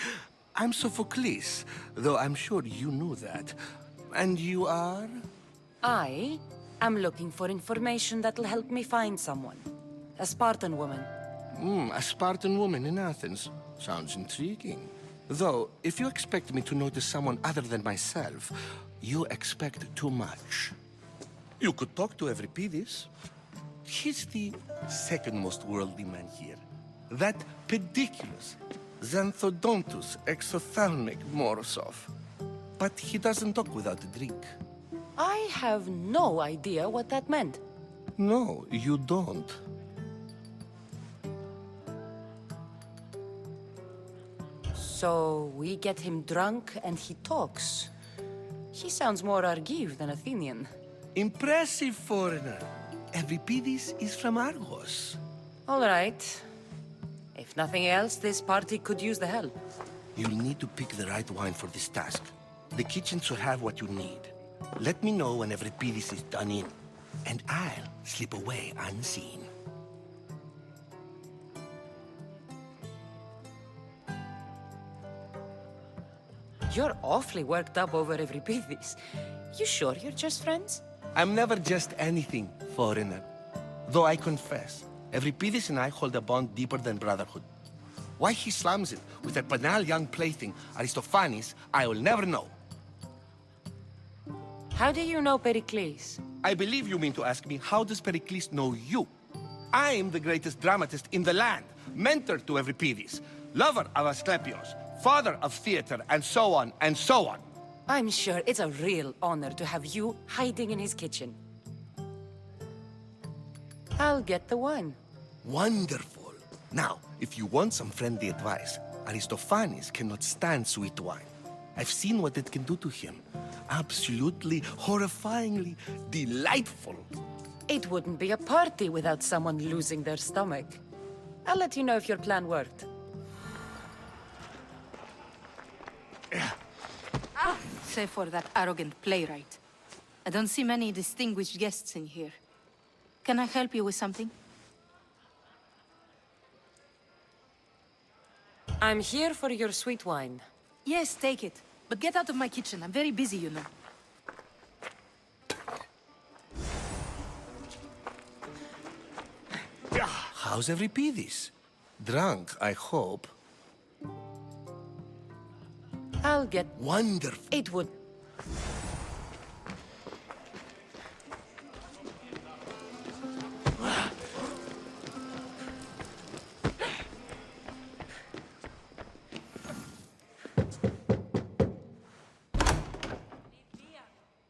Speaker 15: I'm Sophocles, though I'm sure you knew that. And you are?
Speaker 2: I am looking for information that'll help me find someone. A Spartan woman.
Speaker 15: A Spartan woman in Athens. Sounds intriguing. Though, if you expect me to notice someone other than myself, You expect too much. You could talk to Euripides. He's the second most worldly man here. That pediculous Xanthodontus exophthalmic Morosov. But he doesn't talk without a drink.
Speaker 2: I have no idea what that meant.
Speaker 15: No, you don't.
Speaker 2: So we get him drunk and he talks. He sounds more Argive than Athenian.
Speaker 15: Impressive, foreigner. Euripides is from Argos.
Speaker 2: All right. If nothing else, this party could use the help.
Speaker 15: You'll need to pick the right wine for this task. The kitchen should have what you need. Let me know when Euripides is done in, and I'll slip away unseen.
Speaker 2: You're awfully worked up over Euripides. You sure you're just friends?
Speaker 15: I'm never just anything, foreigner. Though I confess, Euripides and I hold a bond deeper than brotherhood. Why he slams it with a banal young plaything, Aristophanes, I will never know.
Speaker 2: How do you know Pericles?
Speaker 15: I believe you mean to ask me, how does Pericles know you? I'm the greatest dramatist in the land, mentor to Euripides, lover of Asclepios, father of theater, and so on, and so on.
Speaker 2: I'm sure it's a real honor to have you hiding in his kitchen. I'll get the wine.
Speaker 15: Wonderful. Now, if you want some friendly advice, Aristophanes cannot stand sweet wine. I've seen what it can do to him. Absolutely, horrifyingly delightful.
Speaker 2: It wouldn't be a party without someone losing their stomach. I'll let you know if your plan worked.
Speaker 17: Save for that arrogant playwright. I don't see many distinguished guests in here. Can I help you with something?
Speaker 2: I'm here for your sweet wine.
Speaker 17: Yes, take it. But get out of my kitchen. I'm very busy, you know.
Speaker 15: How's Euripides? Drunk, I hope.
Speaker 2: I'll get...
Speaker 15: Wonderful.
Speaker 2: It would...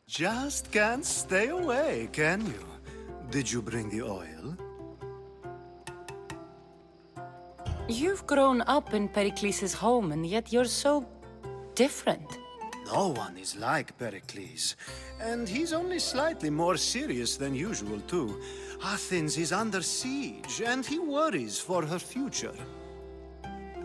Speaker 16: Just can't stay away, can you? Did you bring the oil?
Speaker 2: You've grown up in Pericles' home, and yet you're so... different.
Speaker 16: No one is like Pericles. And he's only slightly more serious than usual, too. Athens is under siege, and he worries for her future.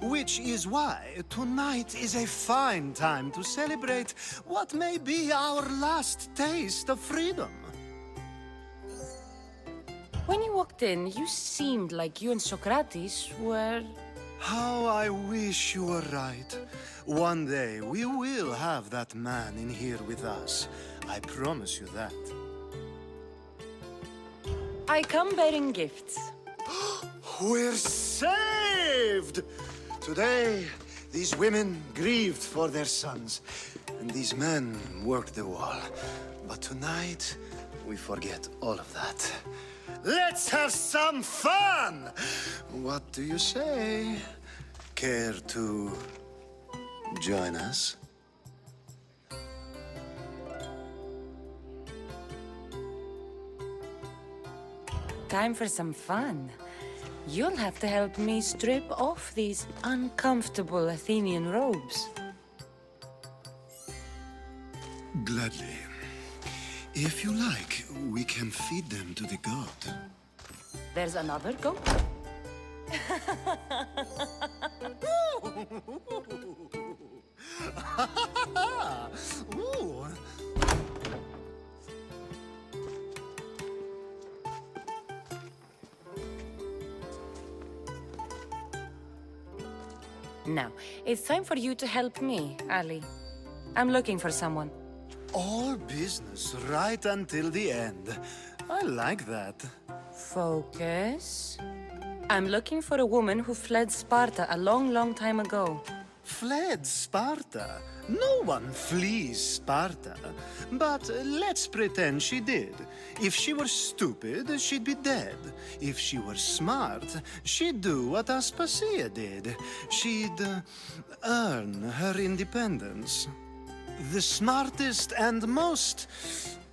Speaker 16: Which is why tonight is a fine time to celebrate what may be our last taste of freedom.
Speaker 2: When you walked in, you seemed like you and Socrates were...
Speaker 16: How I wish you were right. One day we will have that man in here with us. I promise you that.
Speaker 2: I come bearing gifts.
Speaker 16: We're saved! Today, these women grieved for their sons, and these men worked the wall. But tonight, we forget all of that. Let's have some fun! What do you say? Care to join us?
Speaker 2: Time for some fun. You'll have to help me strip off these uncomfortable Athenian robes.
Speaker 16: Gladly. If you like, we can feed them to the god.
Speaker 2: There's another goat?
Speaker 16: Ooh.
Speaker 2: Now, it's time for you to help me, Ali. I'm looking for someone.
Speaker 16: All business right until the end. I like that.
Speaker 2: Focus. I'm looking for a woman who fled Sparta a long, long time ago.
Speaker 13: fled Sparta. No one flees Sparta. But let's pretend she did. If she were stupid, she'd be dead. If she were smart, she'd do what Aspasia did. She'd earn her independence. The smartest and most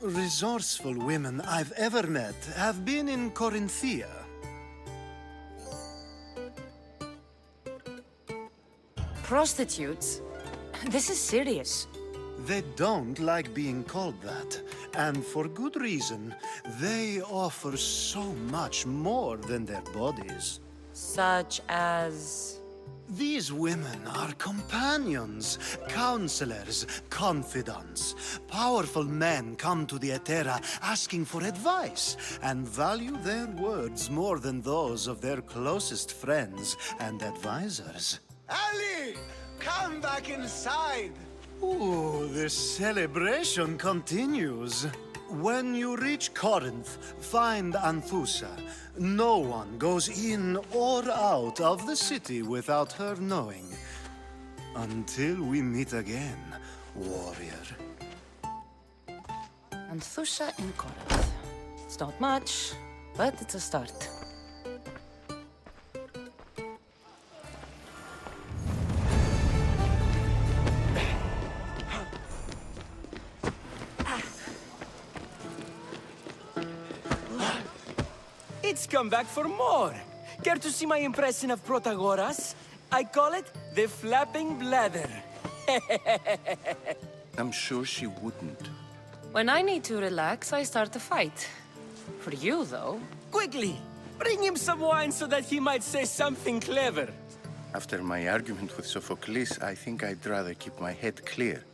Speaker 13: resourceful women I've ever met have been in Corinthia.
Speaker 2: Prostitutes? This is serious.
Speaker 13: They don't like being called that, and for good reason. They offer so much more than their bodies.
Speaker 2: Such as...
Speaker 13: These women are companions, counselors, confidants. Powerful men come to the Etera asking for advice and value their words more than those of their closest friends and advisors.
Speaker 18: Ali! Come back inside!
Speaker 13: Ooh, the celebration continues. When you reach Corinth, find Anthusa. No one goes in or out of the city without her knowing. Until we meet again, warrior.
Speaker 2: Anthusa in Corinth. It's not much, but it's a start.
Speaker 12: It's come back for more. Care to see my impression of Protagoras? I call it the flapping bladder.
Speaker 14: I'm sure she wouldn't.
Speaker 2: When I need to relax, I start a fight. For you, though.
Speaker 12: Quickly, bring him some wine so that he might say something clever.
Speaker 14: After my argument with Sophocles, I think I'd rather keep my head clear.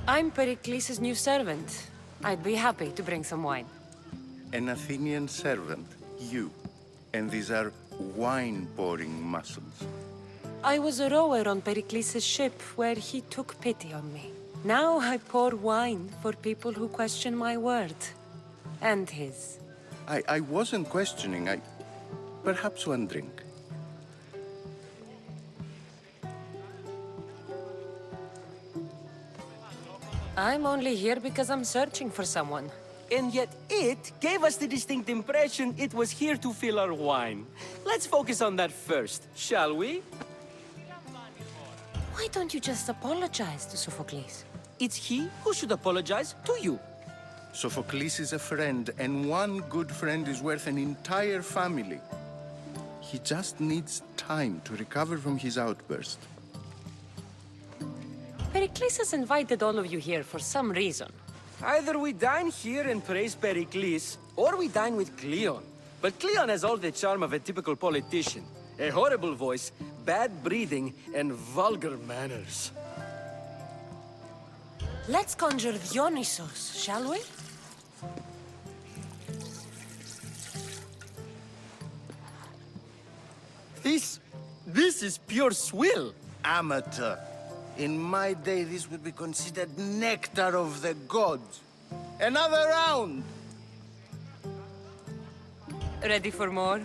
Speaker 2: I'm Pericles' new servant. I'd be happy to bring some wine.
Speaker 14: An Athenian servant, you. And these are wine-pouring muscles.
Speaker 2: I was a rower on Pericles' ship where he took pity on me. Now I pour wine for people who question my word. And his.
Speaker 14: I wasn't questioning. Perhaps one drink.
Speaker 2: I'm only here because I'm searching for someone.
Speaker 12: And yet it gave us the distinct impression it was here to fill our wine. Let's focus on that first, shall we?
Speaker 2: Why don't you just apologize to Sophocles?
Speaker 12: It's he who should apologize to you.
Speaker 14: Sophocles is a friend, and one good friend is worth an entire family. He just needs time to recover from his outburst.
Speaker 2: Pericles has invited all of you here for some reason.
Speaker 12: Either we dine here and praise Pericles, or we dine with Cleon. But Cleon has all the charm of a typical politician. A horrible voice, bad breeding, and vulgar manners.
Speaker 2: Let's conjure Dionysos, shall we?
Speaker 12: This is pure swill.
Speaker 18: Amateur. In my day, this would be considered nectar of the gods. Another round!
Speaker 2: Ready for more?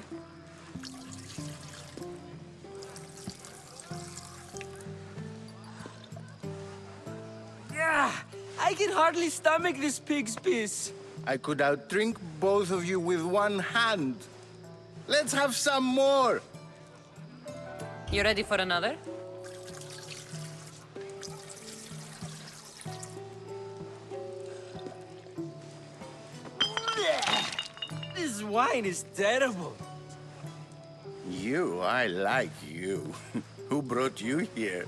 Speaker 12: Yeah, I can hardly stomach this pig's piss.
Speaker 18: I could outdrink both of you with one hand. Let's have some more!
Speaker 2: You ready for another?
Speaker 12: This wine is terrible.
Speaker 18: I like you. Who brought you here?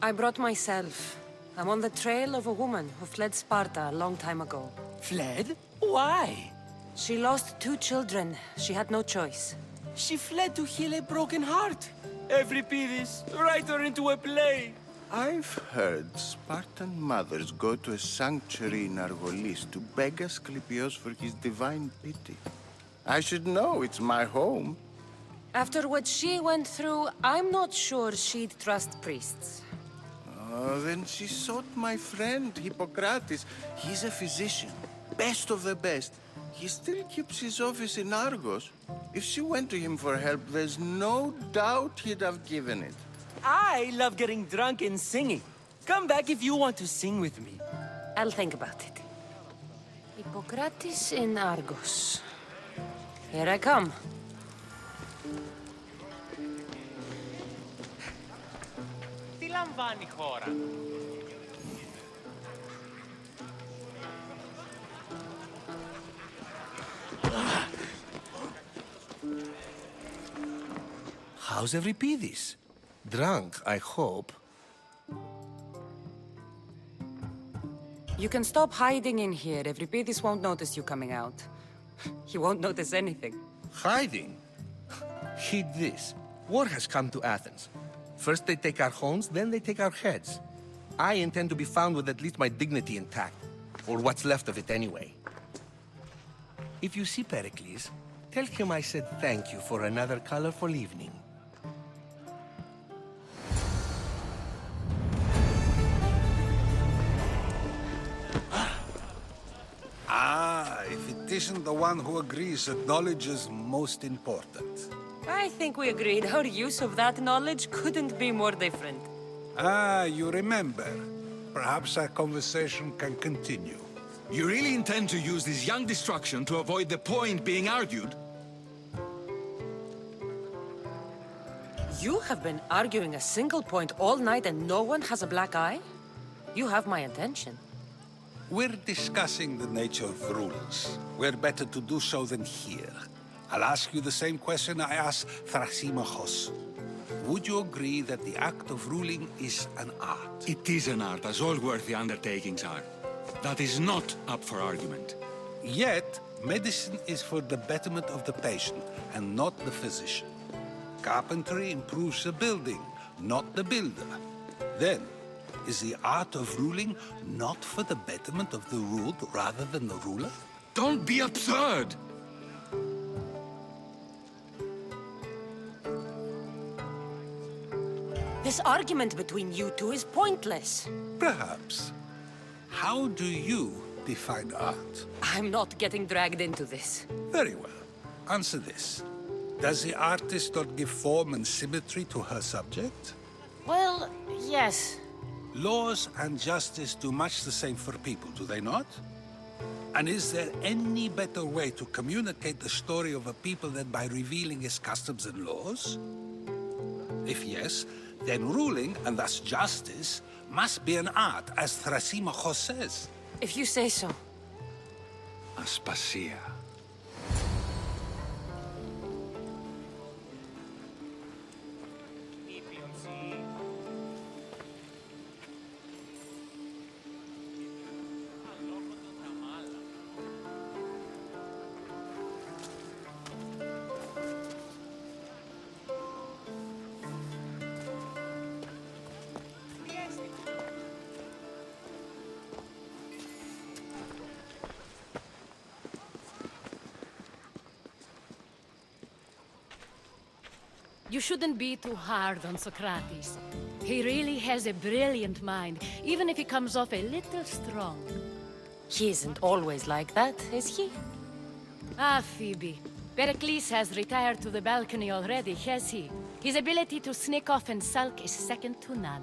Speaker 2: I brought myself. I'm on the trail of a woman who fled Sparta a long time ago.
Speaker 12: Fled? Why?
Speaker 2: She lost 2 children. She had no choice.
Speaker 12: She fled to heal a broken heart. Euripides, write her into a play.
Speaker 14: I've heard Spartan mothers go to a sanctuary in Argolis to beg Asclepios for his divine pity.
Speaker 18: I should know, it's my home.
Speaker 2: After what she went through, I'm not sure she'd trust priests.
Speaker 14: Oh, then she sought my friend, Hippocrates. He's a physician, best of the best. He still keeps his office in Argos. If she went to him for help, there's no doubt he'd have given it.
Speaker 12: I love getting drunk and singing. Come back if you want to sing with me.
Speaker 2: I'll think about it. Hippocrates in Argos. Here I come.
Speaker 12: Τι λαμβάνει η χώρα?
Speaker 15: How's Euripides? Drunk, I hope.
Speaker 2: You can stop hiding in here. Euripides won't notice you coming out. He won't notice anything.
Speaker 15: Hiding? Heed this. War has come to Athens. First they take our homes, then they take our heads. I intend to be found with at least my dignity intact. Or what's left of it anyway. If you see Pericles, tell him I said thank you for another colorful evening.
Speaker 19: If it isn't the one who agrees that knowledge is most important.
Speaker 2: I think we agreed our use of that knowledge couldn't be more different.
Speaker 19: You remember. Perhaps our conversation can continue.
Speaker 3: You really intend to use this young destruction to avoid the point being argued?
Speaker 2: You have been arguing a single point all night and no one has a black eye? You have my attention.
Speaker 19: We're discussing the nature of rules. Where better to do so than here? I'll ask you the same question I asked Thrasymachos. Would you agree that the act of ruling is an art?
Speaker 3: It is an art, as all worthy undertakings are. That is not up for argument.
Speaker 19: Yet, medicine is for the betterment of the patient and not the physician. Carpentry improves the building, not the builder. Then, is the art of ruling not for the betterment of the ruled rather than the ruler?
Speaker 3: Don't be absurd!
Speaker 2: This argument between you two is pointless.
Speaker 19: Perhaps. How do you define art?
Speaker 2: I'm not getting dragged into this.
Speaker 19: Very well. Answer this. Does the artist not give form and symmetry to her subject?
Speaker 2: Well, yes.
Speaker 19: Laws and justice do much the same for people, do they not? And is there any better way to communicate the story of a people than by revealing its customs and laws? If yes, then ruling, and thus justice, must be an art, as Thrasymachos says.
Speaker 2: If you say so.
Speaker 3: Aspasia.
Speaker 20: You shouldn't be too hard on Socrates. He really has a brilliant mind, even if he comes off a little strong.
Speaker 2: He isn't always like that, is he?
Speaker 20: Ah, Phoebe. Pericles has retired to the balcony already, has he? His ability to sneak off and sulk is second to none.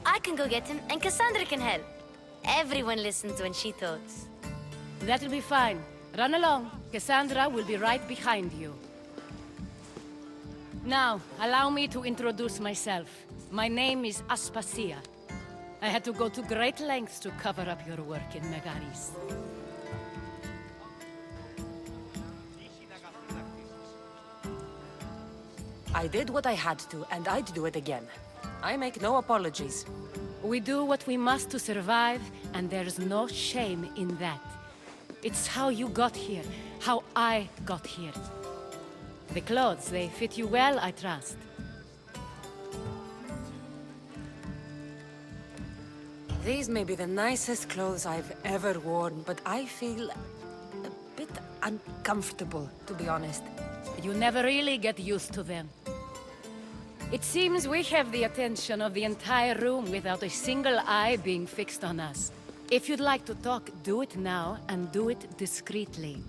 Speaker 10: I can go get him, and Cassandra can help. Everyone listens when she talks.
Speaker 20: That'll be fine. Run along. Cassandra will be right behind you. Now, allow me to introduce myself. My name is Aspasia. I had to go to great lengths to cover up your work in Megaris.
Speaker 2: I did what I had to, and I'd do it again. I make no apologies.
Speaker 20: We do what we must to survive, and there's no shame in that. It's how you got here, how I got here. The clothes, they fit you well, I trust.
Speaker 2: These may be the nicest clothes I've ever worn, but I feel a bit uncomfortable, to be honest.
Speaker 20: You never really get used to them. It seems we have the attention of the entire room without a single eye being fixed on us. If you'd like to talk, do it now, and do it discreetly.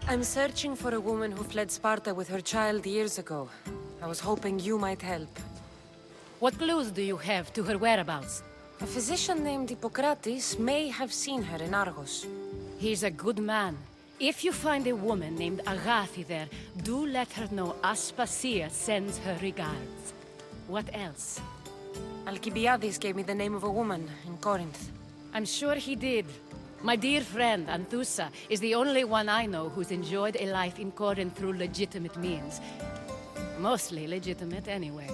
Speaker 2: I'm searching for a woman who fled Sparta with her child years ago. I was hoping you might help.
Speaker 20: What clues do you have to her whereabouts?
Speaker 2: A physician named Hippocrates may have seen her in Argos.
Speaker 20: He's a good man. If you find a woman named Agathi there, do let her know Aspasia sends her regards. What else?
Speaker 2: Alcibiades gave me the name of a woman in Corinth.
Speaker 20: I'm sure he did. My dear friend, Anthusa, is the only one I know who's enjoyed a life in Corinth through legitimate means. Mostly legitimate, anyway.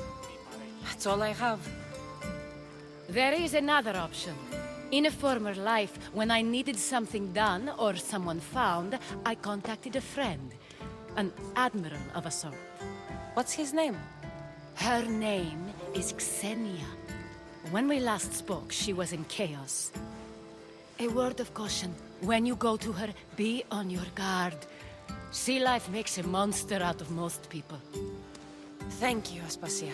Speaker 2: That's all I have.
Speaker 20: There is another option. In a former life, when I needed something done or someone found, I contacted a friend. An admiral of a sort.
Speaker 2: What's his name?
Speaker 20: Her name is Xenia. When we last spoke, she was in chaos. A word of caution. When you go to her, be on your guard. Sea life makes a monster out of most people.
Speaker 2: Thank you, Aspasia.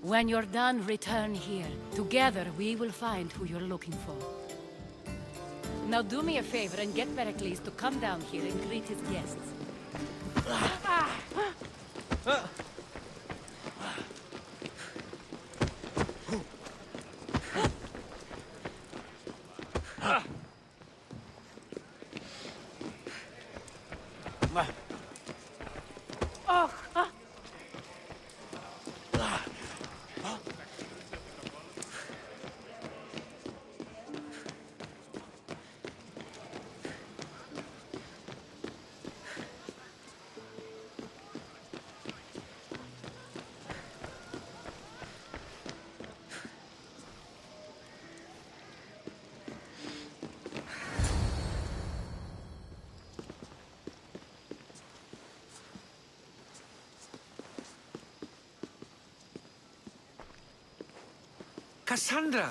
Speaker 20: When you're done, return here. Together, we will find who you're looking for. Now do me a favor and get Pericles to come down here and greet his guests.
Speaker 11: Cassandra!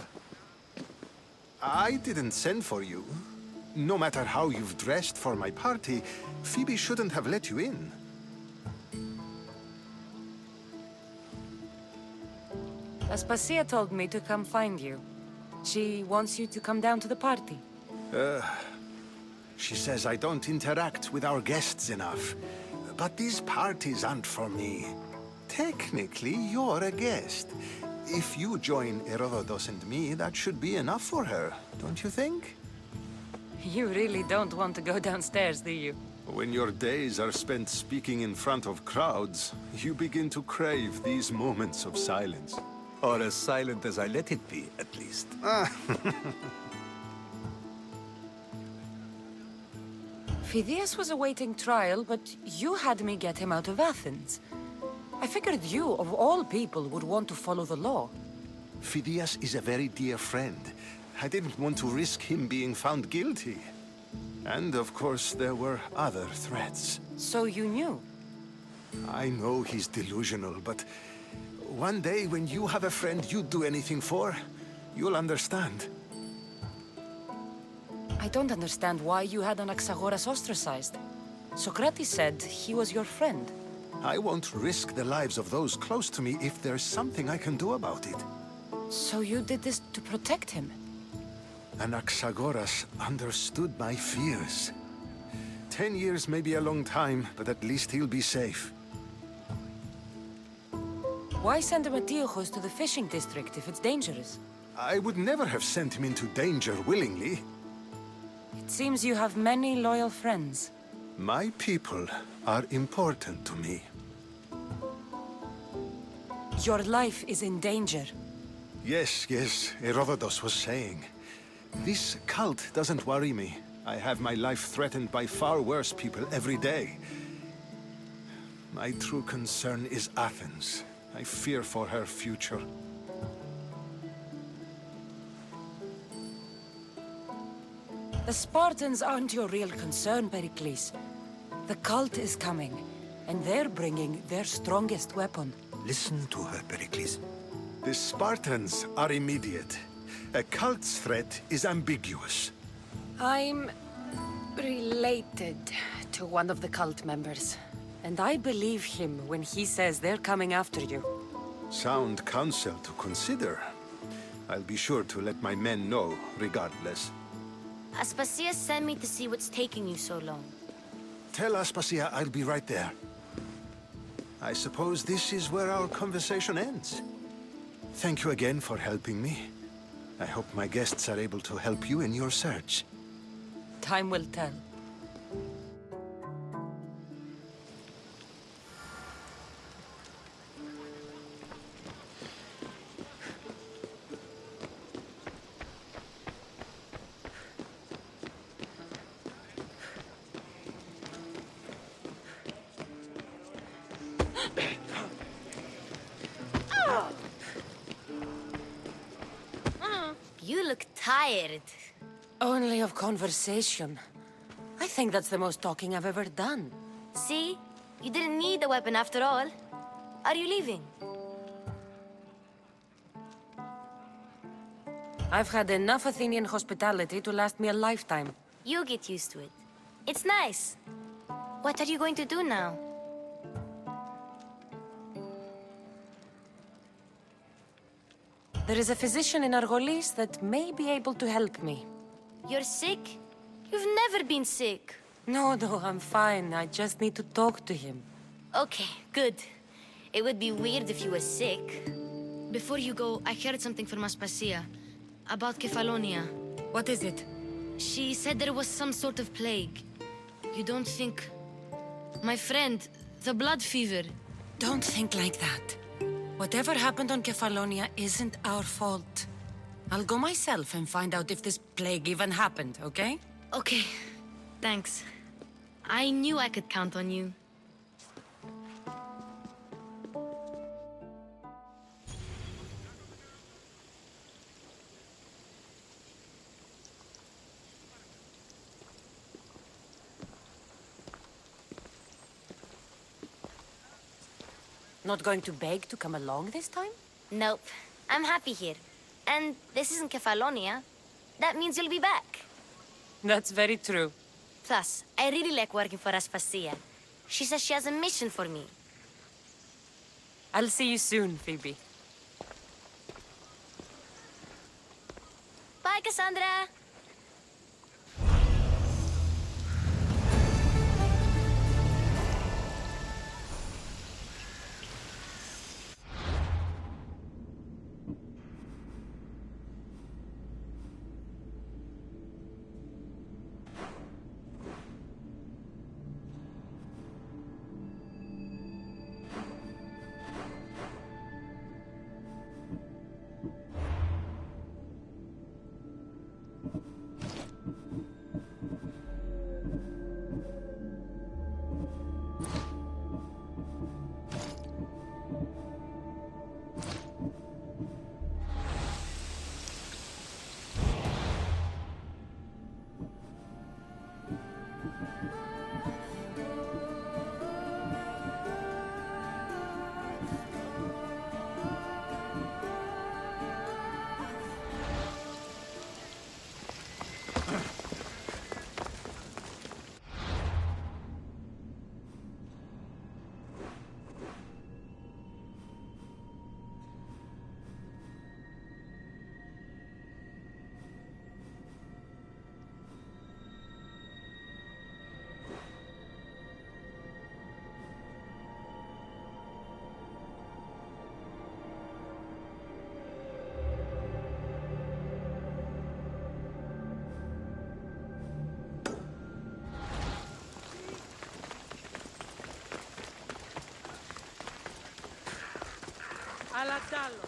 Speaker 21: I didn't send for you. No matter how you've dressed for my party, Phoebe shouldn't have let you in.
Speaker 2: Aspasia told me to come find you. She wants you to come down to the party.
Speaker 21: She says I don't interact with our guests enough. But these parties aren't for me. Technically, you're a guest. If you join Herodotus and me, that should be enough for her, don't you think?
Speaker 2: You really don't want to go downstairs, do you?
Speaker 21: When your days are spent speaking in front of crowds, you begin to crave these moments of silence.
Speaker 11: Or as silent as I let it be, at least.
Speaker 2: Phidias was awaiting trial, but you had me get him out of Athens. I figured you, of all people, would want to follow the law.
Speaker 21: Phidias is a very dear friend. I didn't want to risk him being found guilty. And of course, there were other threats.
Speaker 2: So you knew?
Speaker 21: I know he's delusional, but one day when you have a friend you'd do anything for, you'll understand.
Speaker 2: I don't understand why you had Anaxagoras ostracized. Socrates said he was your friend.
Speaker 21: I won't risk the lives of those close to me if there's something I can do about it.
Speaker 2: So you did this to protect him?
Speaker 21: Anaxagoras understood my fears. 10 years may be a long time, but at least he'll be safe.
Speaker 2: Why send Antiochos to the fishing district if it's dangerous?
Speaker 21: I would never have sent him into danger willingly.
Speaker 2: It seems you have many loyal friends.
Speaker 21: My people are important to me.
Speaker 2: Your life is in danger.
Speaker 21: Yes, Herodotus was saying. This cult doesn't worry me. I have my life threatened by far worse people every day. My true concern is Athens. I fear for her future.
Speaker 2: The Spartans aren't your real concern, Pericles. The cult is coming, and they're bringing their strongest weapon.
Speaker 11: Listen to her, Pericles.
Speaker 21: The Spartans are immediate. A cult's threat is ambiguous.
Speaker 2: I'm related to one of the cult members, And I believe him when he says they're coming after you.
Speaker 21: Sound counsel to consider. I'll be sure to let my men know, regardless.
Speaker 10: Aspasia sent me to see what's taking you so long.
Speaker 21: Tell Aspasia I'll be right there. I suppose this is where our conversation ends. Thank you again for helping me. I hope my guests are able to help you in your search.
Speaker 2: Time will tell.
Speaker 10: You look tired.
Speaker 2: Only of conversation. I think that's the most talking I've ever done.
Speaker 10: See? You didn't need the weapon after all. Are you leaving?
Speaker 2: I've had enough Athenian hospitality to last me a lifetime.
Speaker 10: You get used to it. It's nice. What are you going to do now?
Speaker 2: There is a physician in Argolis that may be able to help me.
Speaker 10: You're sick? You've never been sick.
Speaker 2: No, I'm fine. I just need to talk to him.
Speaker 10: Okay, good. It would be weird if you were sick. Before you go, I heard something from Aspasia. About Kefalonia.
Speaker 2: What is it?
Speaker 10: She said there was some sort of plague. You don't think... My friend, the blood fever.
Speaker 2: Don't think like that. Whatever happened on Kefalonia isn't our fault. I'll go myself and find out if this plague even happened, okay?
Speaker 10: Okay, thanks. I knew I could count on you.
Speaker 2: Not going to beg to come along this time?
Speaker 10: Nope. I'm happy here. And this isn't Kefalonia. That means you'll be back.
Speaker 2: That's very true.
Speaker 10: Plus, I really like working for Aspasia. She says she has a mission for me.
Speaker 2: I'll see you soon, Phoebe.
Speaker 10: Bye, Cassandra!
Speaker 6: Alatalo.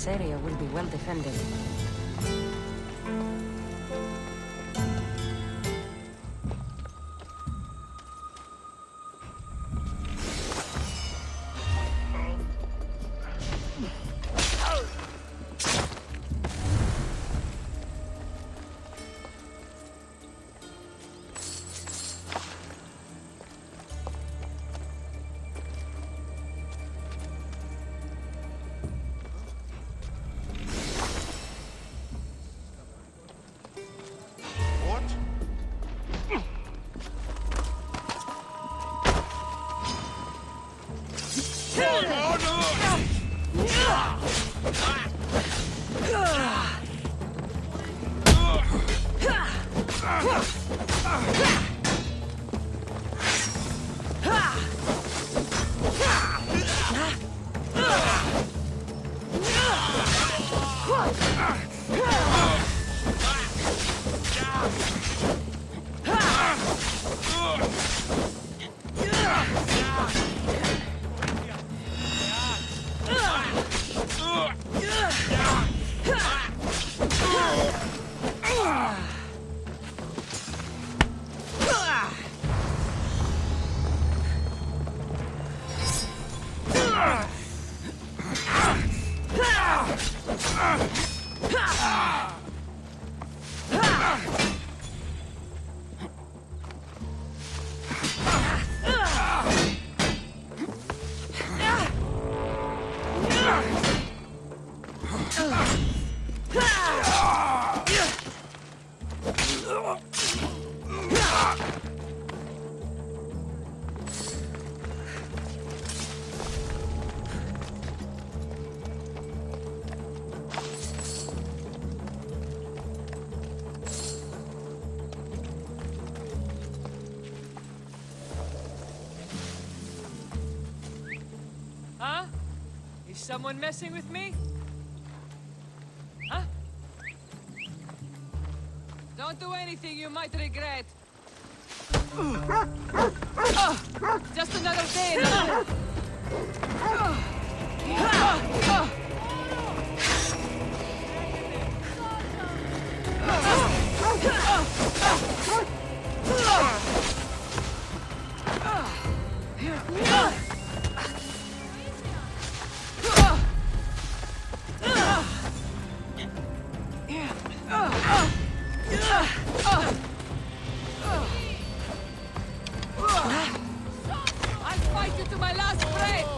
Speaker 2: this area will be well defended.
Speaker 12: Huh? Is someone messing with me? Huh? Don't do anything you might regret. Just another day. I'll fight you to my last breath!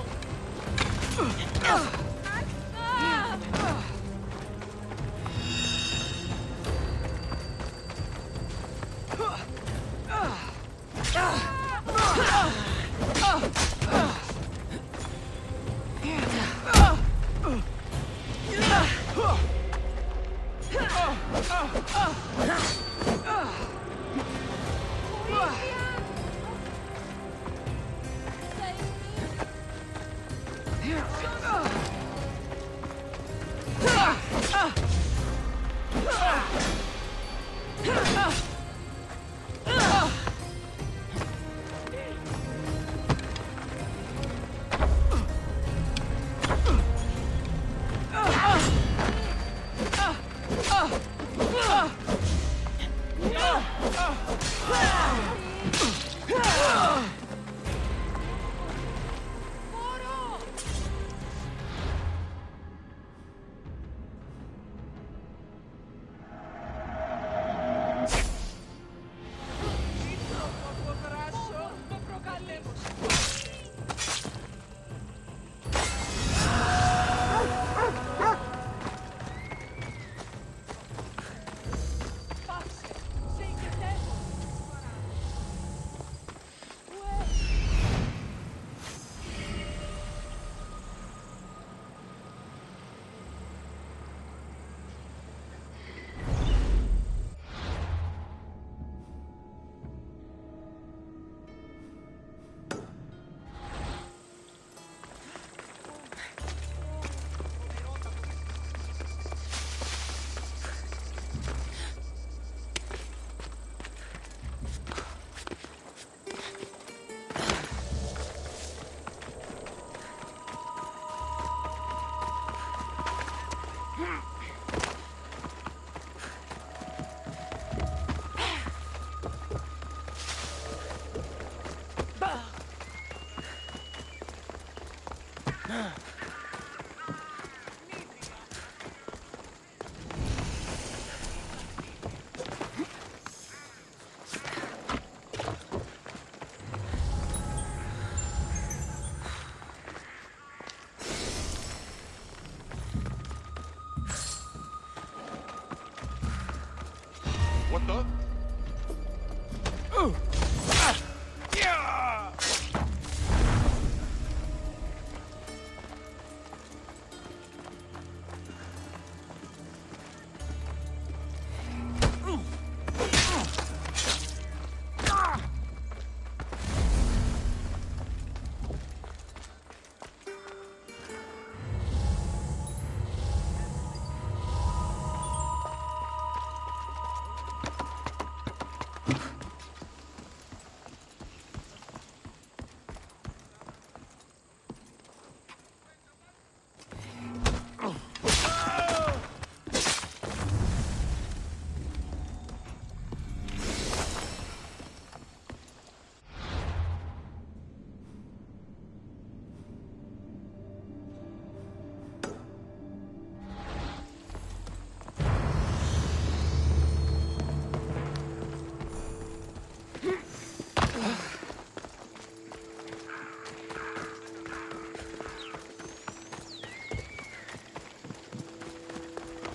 Speaker 15: ποτό.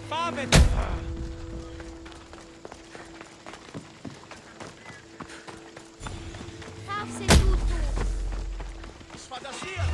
Speaker 12: Πάμε!
Speaker 10: Θαύσε τούτου!
Speaker 15: Φαντασία!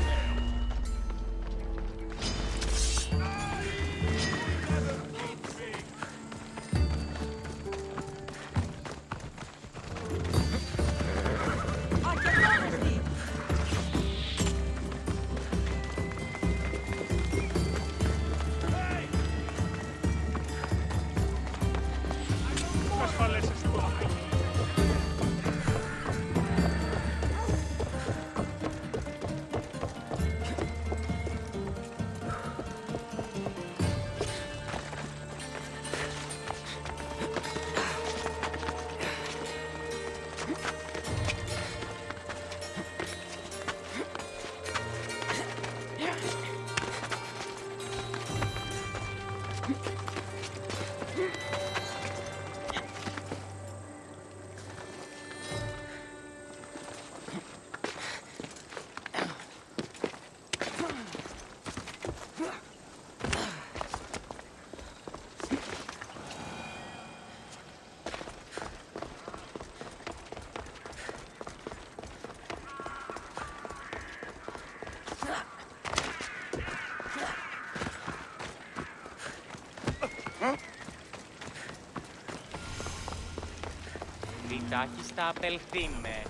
Speaker 8: Τάχιστα απελθύνε.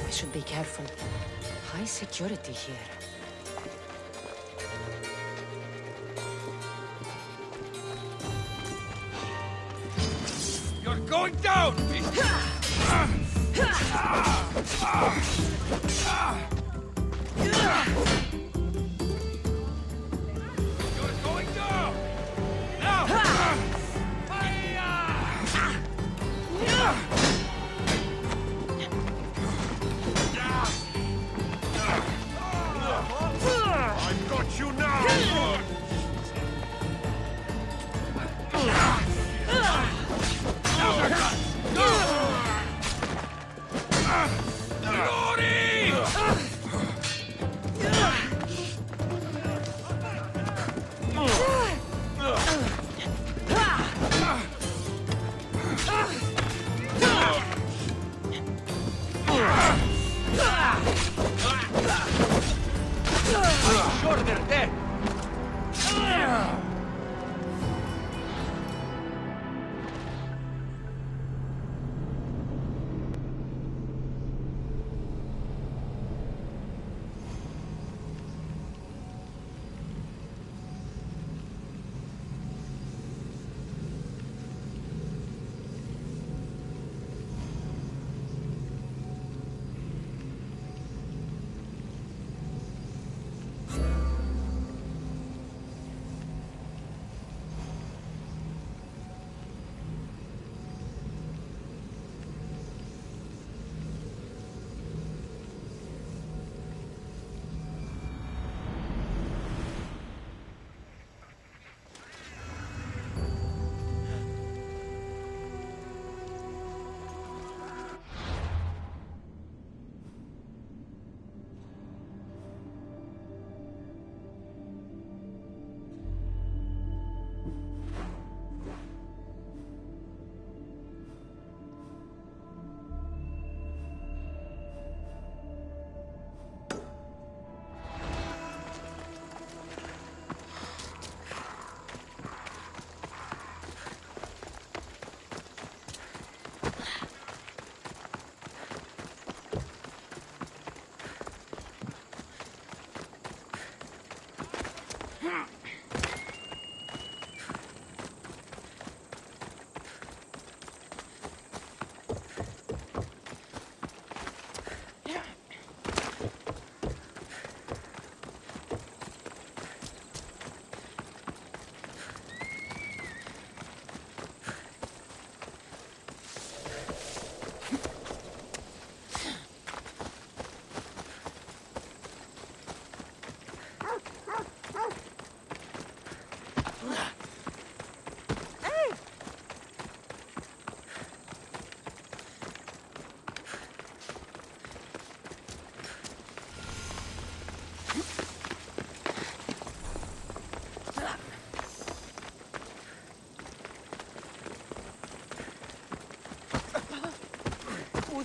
Speaker 2: I should be careful. High security here.
Speaker 15: You're going down! You're going down! Now! I've got you now!
Speaker 10: Ah!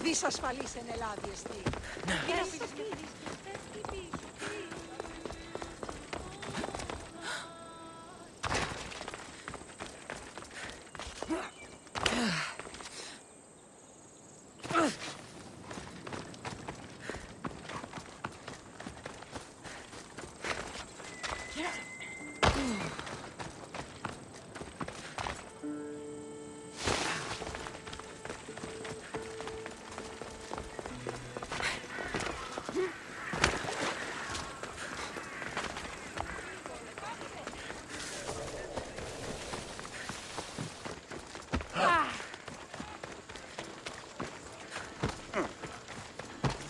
Speaker 4: Ουδής ασφαλής εν Ελλάδη εστί.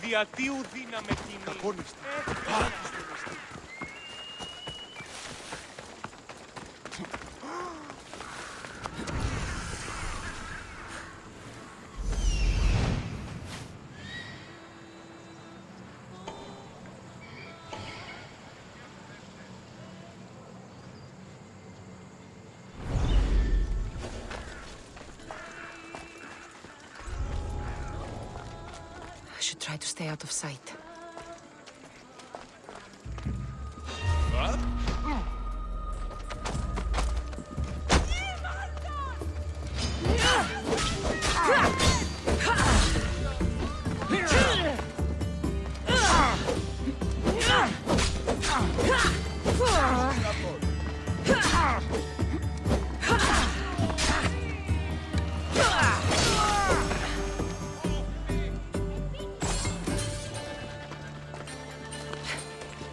Speaker 22: Διατίου δύναμε κοινή.
Speaker 21: Κακόνιστη.
Speaker 2: I should try to stay out of sight.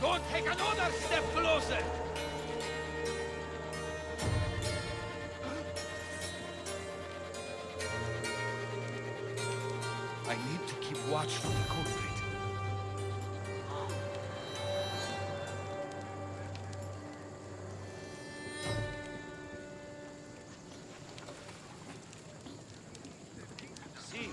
Speaker 22: Don't take another step closer!
Speaker 3: I need to keep watch from the culprit.
Speaker 22: See.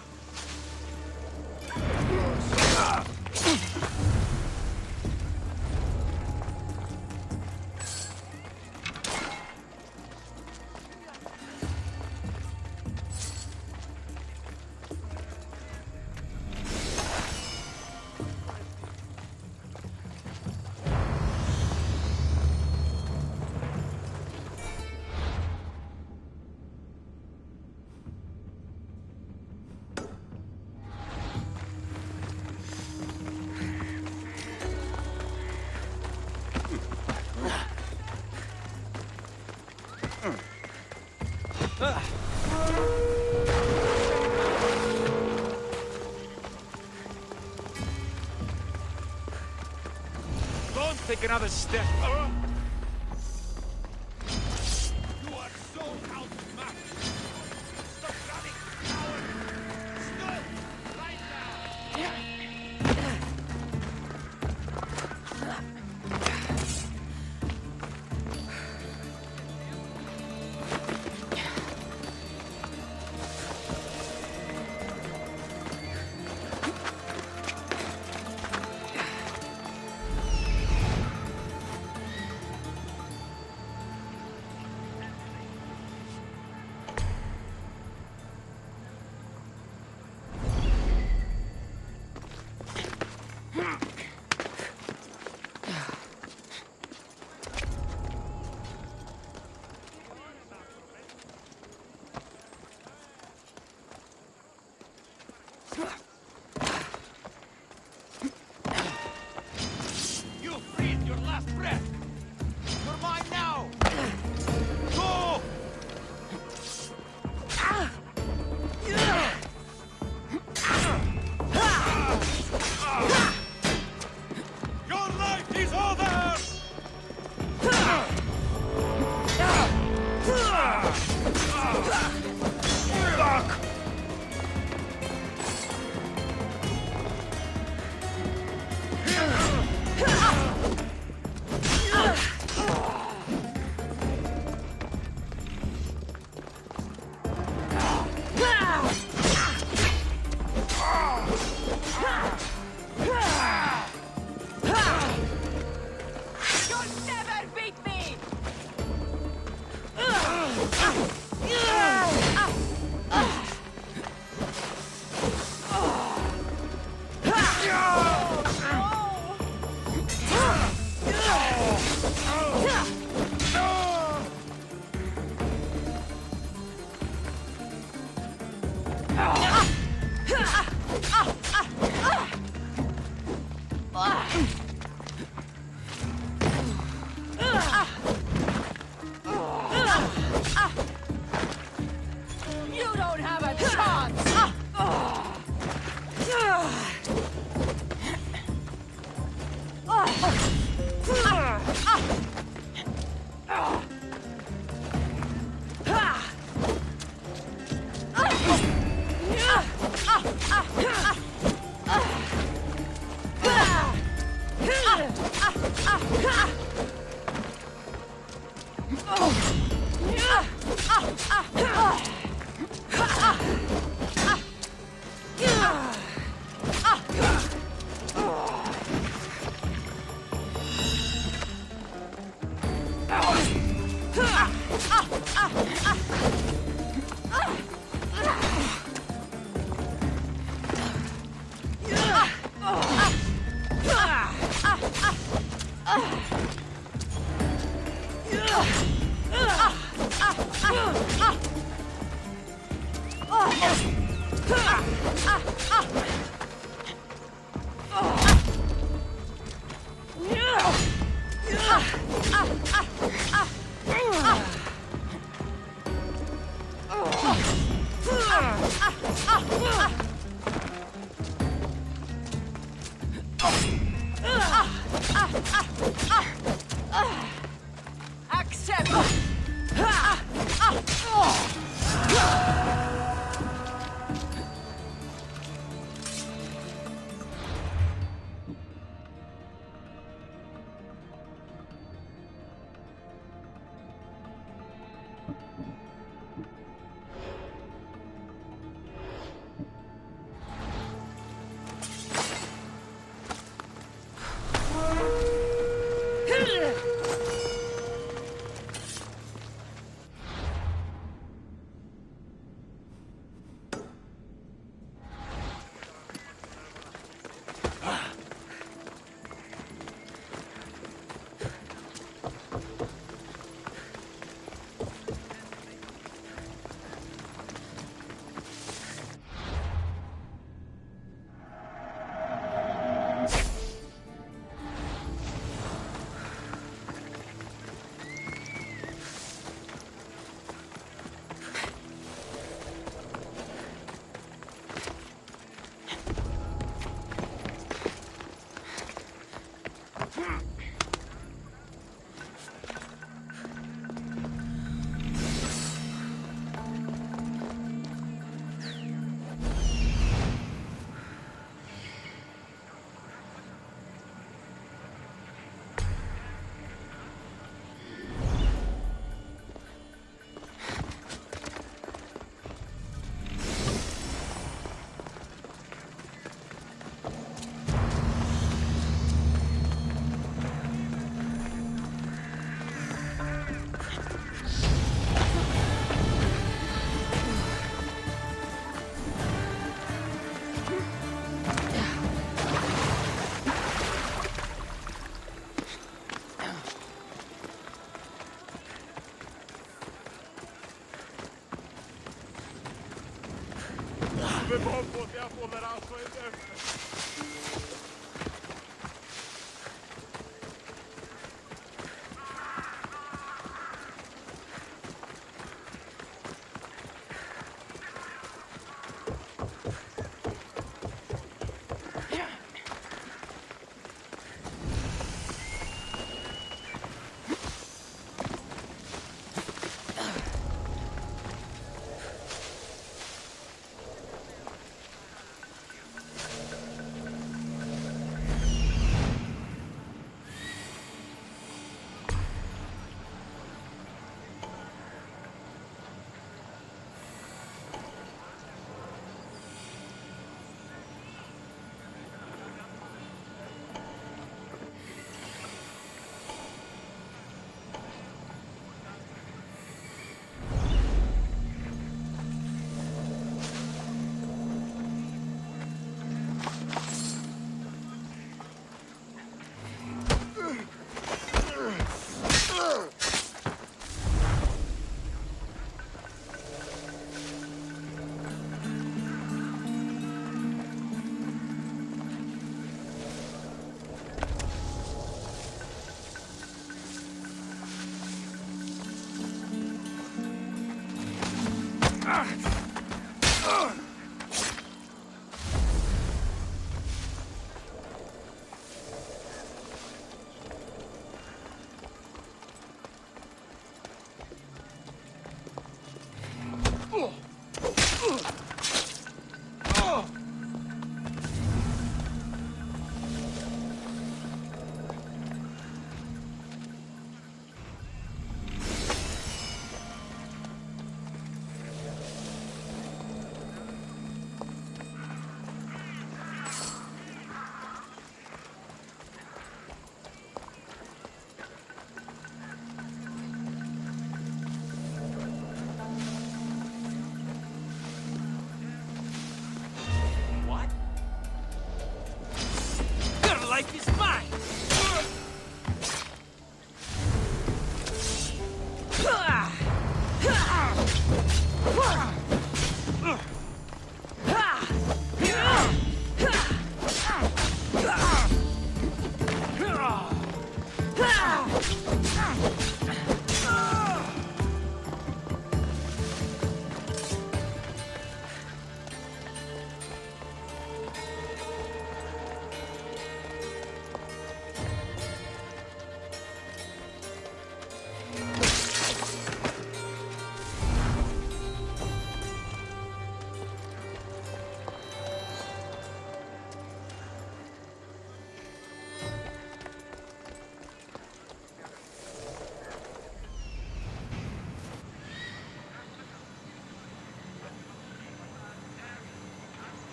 Speaker 22: Don't take another step. You are so outmatched. Stop running, coward. Stop right now. You breathed your last breath. You're mine now. Go! Your life is over! Fuck!
Speaker 4: You'll never beat me! You don't have a chance! Accept!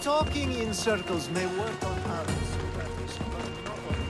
Speaker 13: Talking in circles may work on others, but not on me.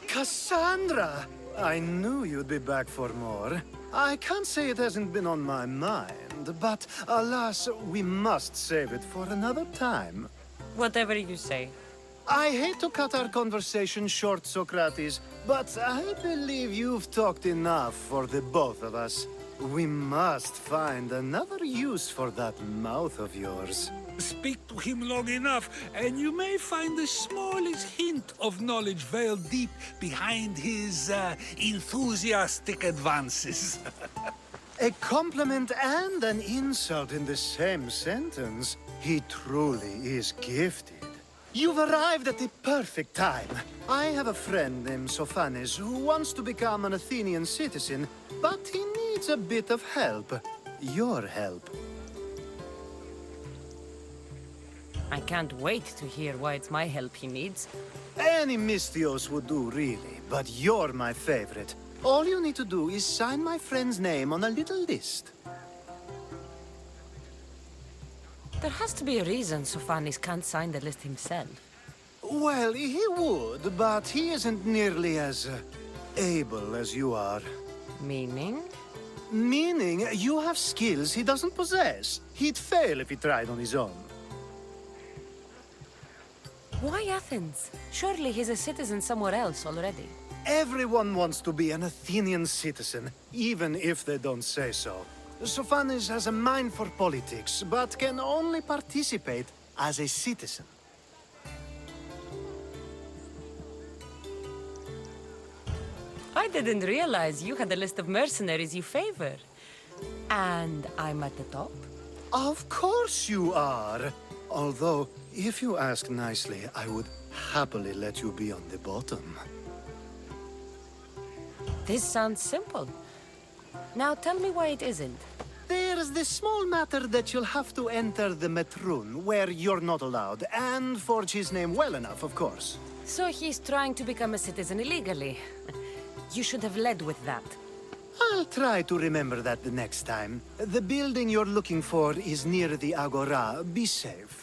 Speaker 13: Cassandra! I knew you'd be back for more. I can't say it hasn't been on my mind, but alas, we must save it for another time.
Speaker 2: Whatever you say.
Speaker 13: I hate to cut our conversation short, Socrates, but I believe you've talked enough for the both of us. We must find another use for that mouth of yours.
Speaker 19: Speak to him long enough, and you may find the smallest hint of knowledge veiled deep behind his enthusiastic advances.
Speaker 13: A compliment and an insult in the same sentence. He truly is gifted. You've arrived at the perfect time. I have a friend named Sophanes who wants to become an Athenian citizen, but he needs a bit of help. Your help.
Speaker 2: I can't wait to hear why it's my help he needs.
Speaker 13: Any Mystios would do, really, but you're my favorite. All you need to do is sign my friend's name on a little list.
Speaker 2: There has to be a reason Sophanes can't sign the list himself.
Speaker 13: Well, he would, but he isn't nearly as able as you are.
Speaker 2: Meaning?
Speaker 13: Meaning you have skills he doesn't possess. He'd fail if he tried on his own.
Speaker 2: Why Athens? Surely he's a citizen somewhere else already.
Speaker 13: Everyone wants to be an Athenian citizen, even if they don't say so. Sophanes has a mind for politics, but can only participate as a citizen.
Speaker 2: I didn't realize you had a list of mercenaries you favor. And I'm at the top?
Speaker 13: Of course you are. Although, if you ask nicely, I would happily let you be on the bottom.
Speaker 2: This sounds simple. Now tell me why it isn't.
Speaker 13: There's this small matter that you'll have to enter the Metroon, where you're not allowed, and forge his name well enough, of course.
Speaker 2: So he's trying to become a citizen illegally. You should have led with that.
Speaker 13: I'll try to remember that the next time. The building you're looking for is near the Agora. Be safe.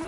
Speaker 22: You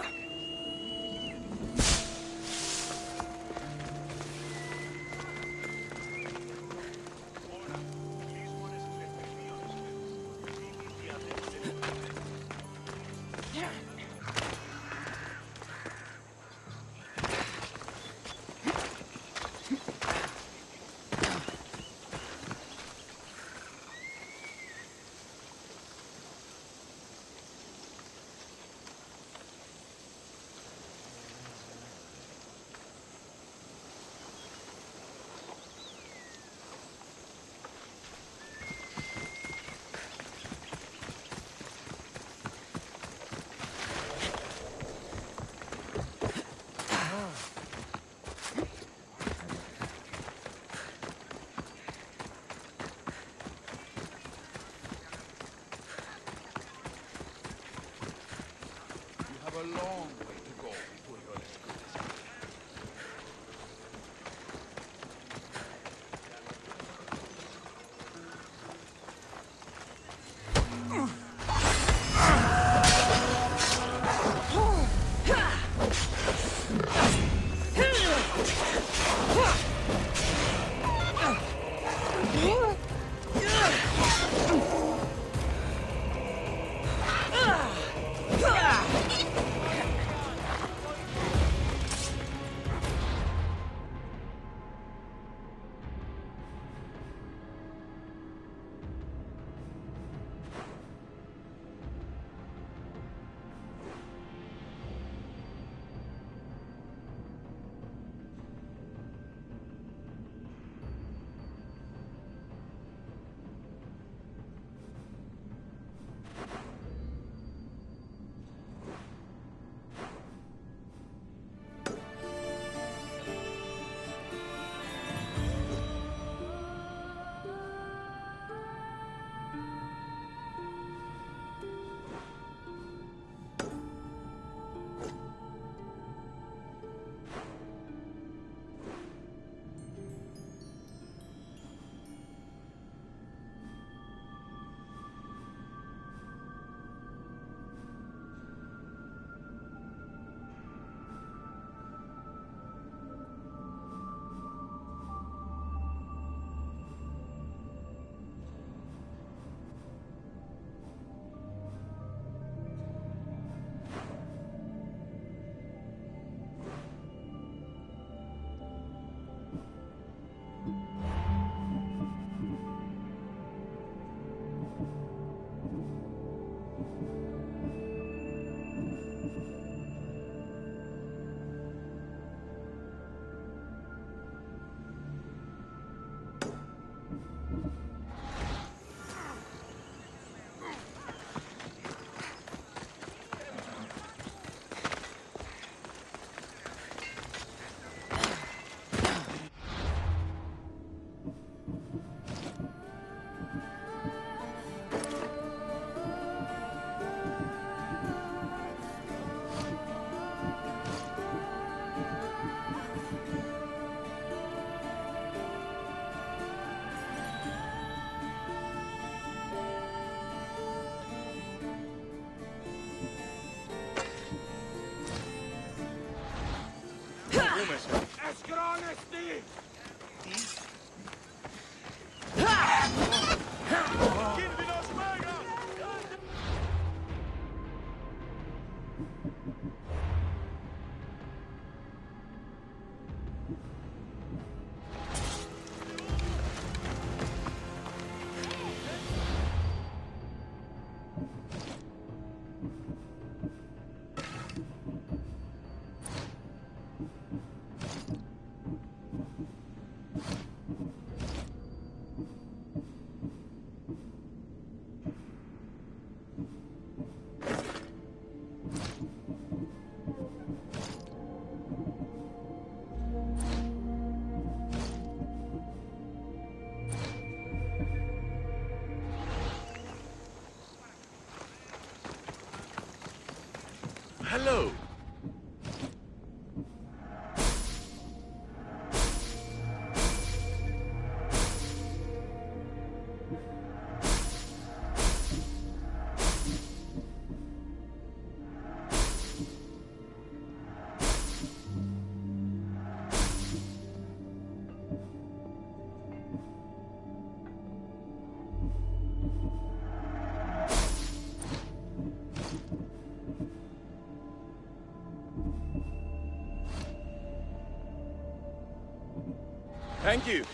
Speaker 22: have a long way to go before you're as good as me. Hello.
Speaker 1: Thank you.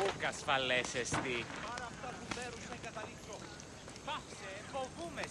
Speaker 8: Ούκ ασφαλές εστί. Πάψε, φοβούμαι.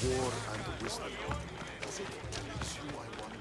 Speaker 16: war and wisdom. Does it please you, I wonder?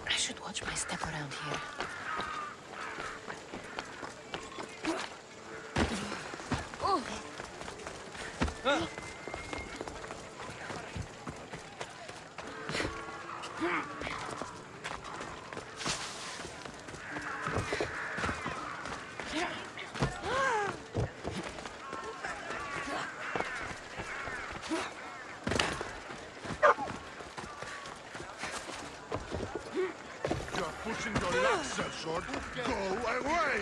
Speaker 10: I should watch my step around here.
Speaker 16: You're pushing your luck, Sir Sword. Go away!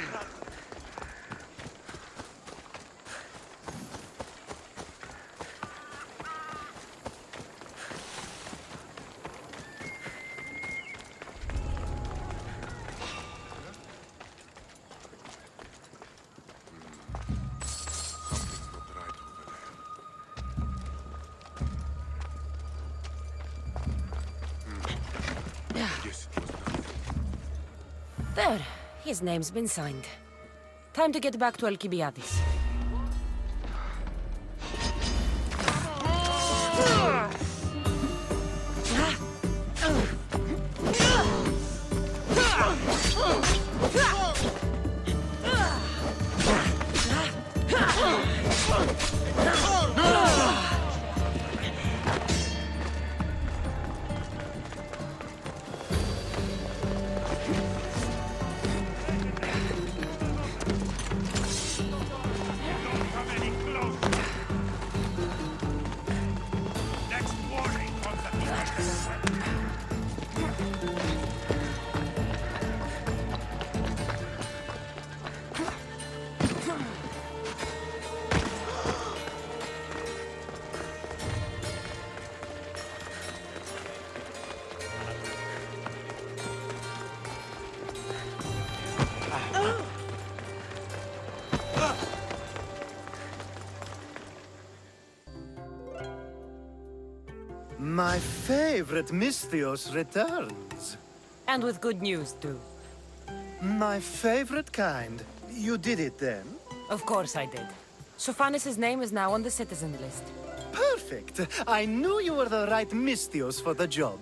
Speaker 2: There. His name's been signed. Time to get back to Alcibiades.
Speaker 13: My favorite Misthios returns.
Speaker 2: And with good news, too.
Speaker 13: My favorite kind. You did it then?
Speaker 2: Of course I did. Sophanis' name is now on the citizen list.
Speaker 13: Perfect. I knew you were the right Misthios for the job.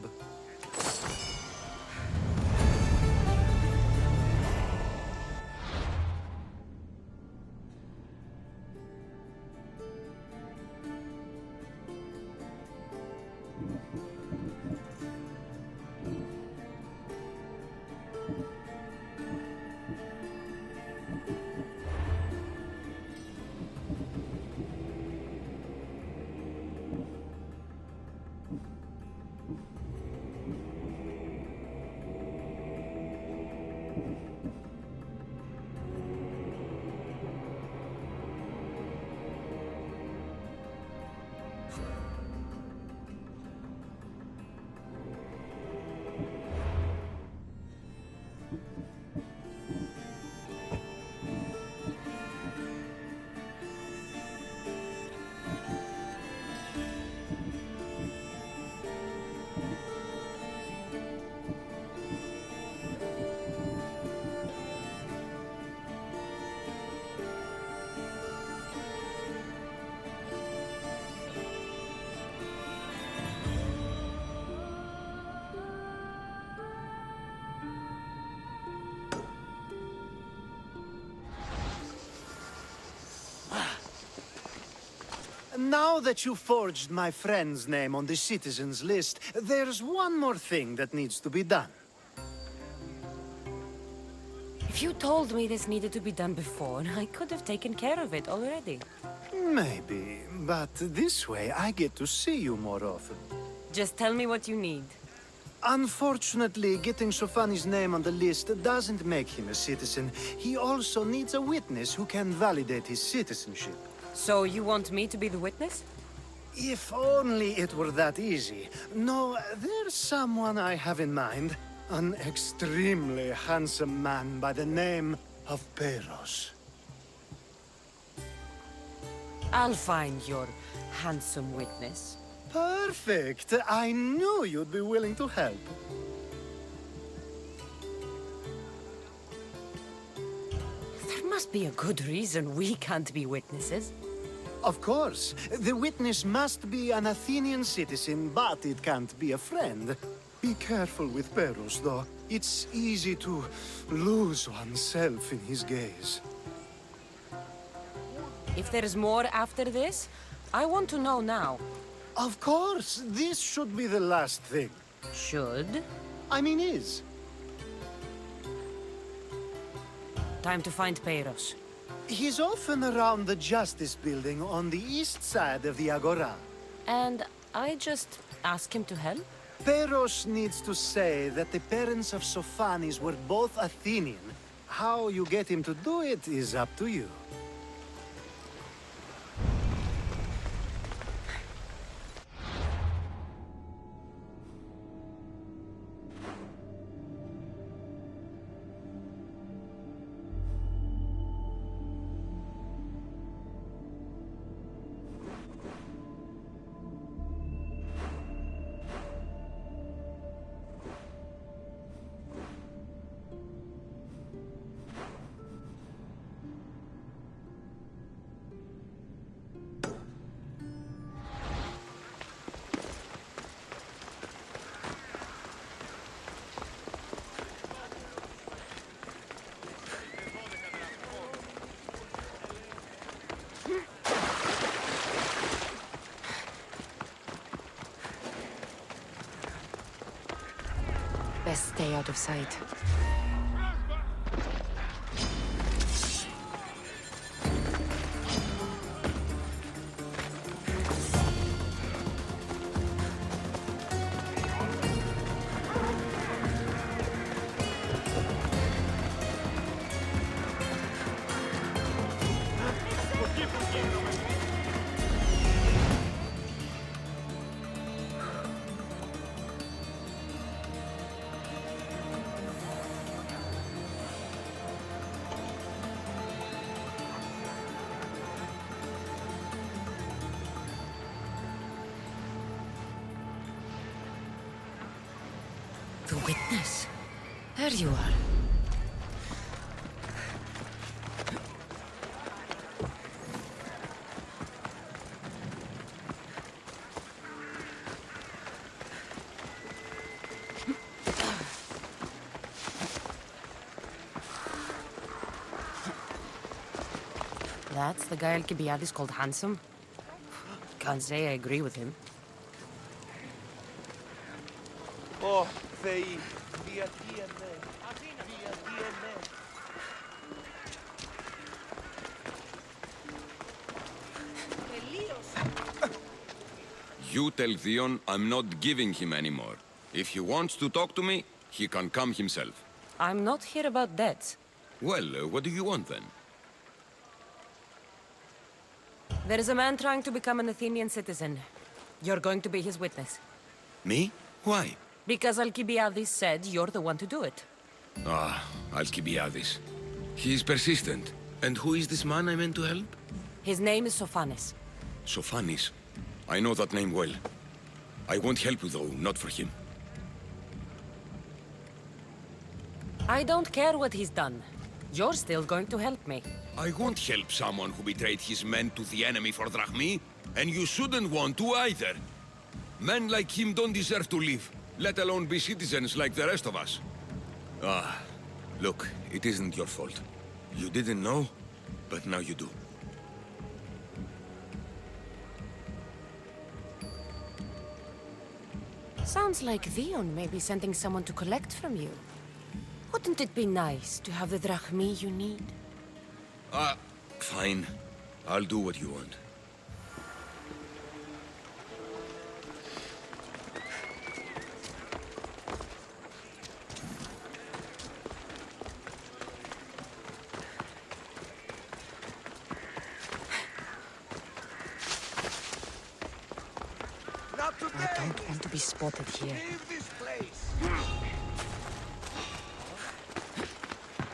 Speaker 13: Now that you forged my friend's name on the citizens list, there's one more thing that needs to be done.
Speaker 2: If you told me this needed to be done before, I could have taken care of it already.
Speaker 13: Maybe, but this way I get to see you more often.
Speaker 2: Just tell me what you need.
Speaker 16: Unfortunately, getting Sofani's name on the list doesn't make him a citizen. He also needs a witness who can validate his citizenship.
Speaker 2: So you want me to be the witness?
Speaker 16: If only it were that easy. No, there's someone I have in mind. An extremely handsome man by the name of Peros.
Speaker 2: I'll find your handsome witness.
Speaker 16: Perfect. I knew you'd be willing to help.
Speaker 2: There must be a good reason we can't be witnesses.
Speaker 16: Of course. The witness must be an Athenian citizen, but it can't be a friend. Be careful with Peros, though. It's easy to lose oneself in his gaze.
Speaker 2: If there's more after this, I want to know now.
Speaker 16: Of course. This should be the last thing.
Speaker 2: Should?
Speaker 16: I mean, is.
Speaker 2: Time to find Peros.
Speaker 16: He's often around the Justice Building on the east side of the Agora.
Speaker 2: And I just ask him to help?
Speaker 16: Peros needs to say that the parents of Sophanis were both Athenian. How you get him to do it is up to you.
Speaker 20: Best stay out of sight.
Speaker 2: The witness. There you are. That's the guy Alcibiades called handsome? Can't say I agree with him.
Speaker 15: Oh, Θεοί, γιατί εμέ, γιατί εμέ.
Speaker 1: You tell Theon I'm not giving him anymore. If he wants to talk to me, he can come himself.
Speaker 2: I'm not here about debts.
Speaker 1: Well, what do you want then?
Speaker 2: There is a man trying to become an Athenian citizen. You're going to be his witness.
Speaker 1: Me? Why?
Speaker 2: Because Alcibiades said you're the one to do it.
Speaker 1: Ah, Alcibiades. He is persistent. And who is this man I meant to help?
Speaker 2: His name is Sophanis.
Speaker 1: Sophanis. I know that name well. I want help though, not for him.
Speaker 2: I don't care what he's done. You're still going to help me.
Speaker 1: I won't help someone who betrayed his men to the enemy for drachmi, and you shouldn't want to either. Men like him don't deserve to live, let alone be citizens like the rest of us. Ah, look, it isn't your fault. You didn't know, but now you do.
Speaker 2: Sounds like Theon may be sending someone to collect from you. Wouldn't it be nice to have the drachmi you need?
Speaker 1: Fine. I'll do what you want.
Speaker 2: I don't want to be spotted here.
Speaker 15: Leave this place!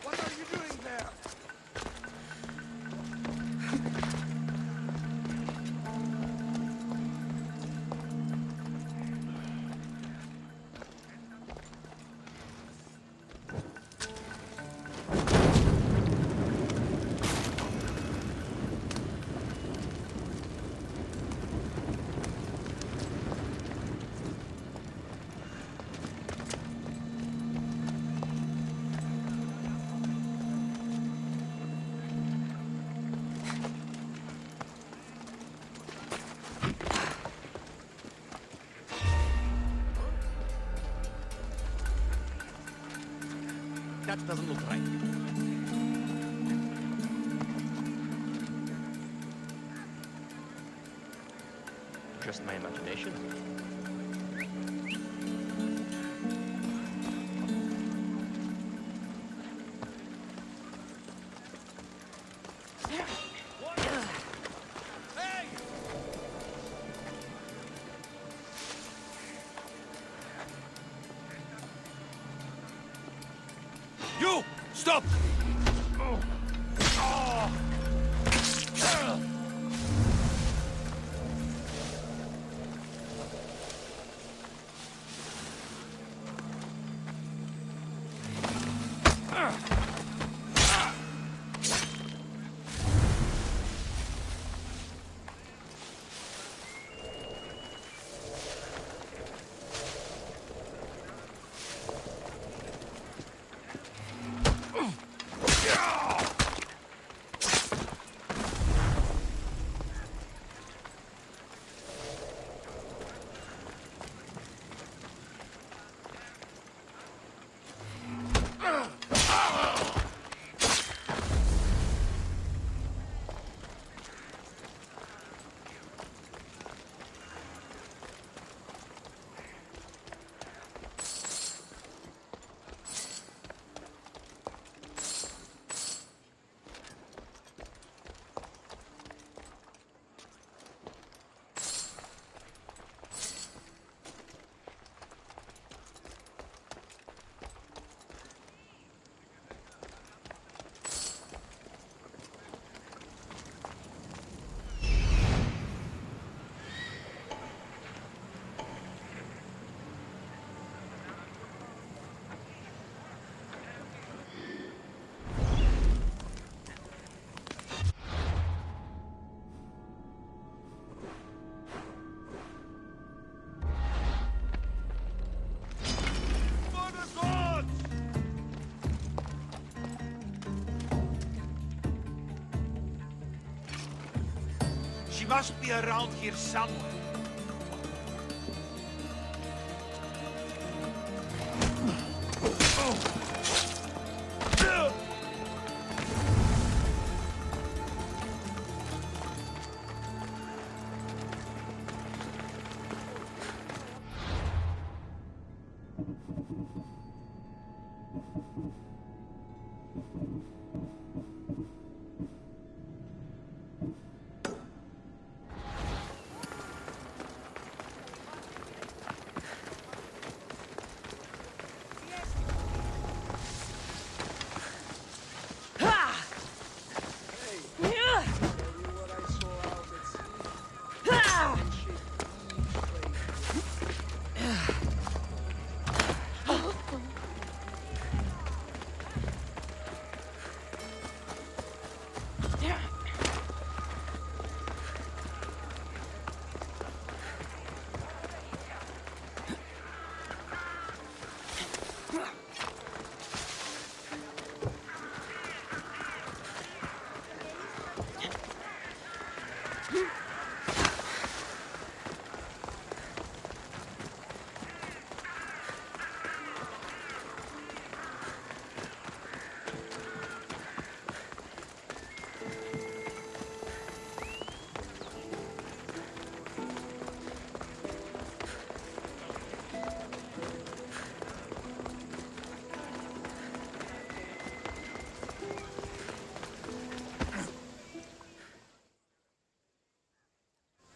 Speaker 15: What are you doing there?
Speaker 5: That doesn't look right. Just my imagination.
Speaker 1: You! Stop!
Speaker 5: She must be around here somewhere.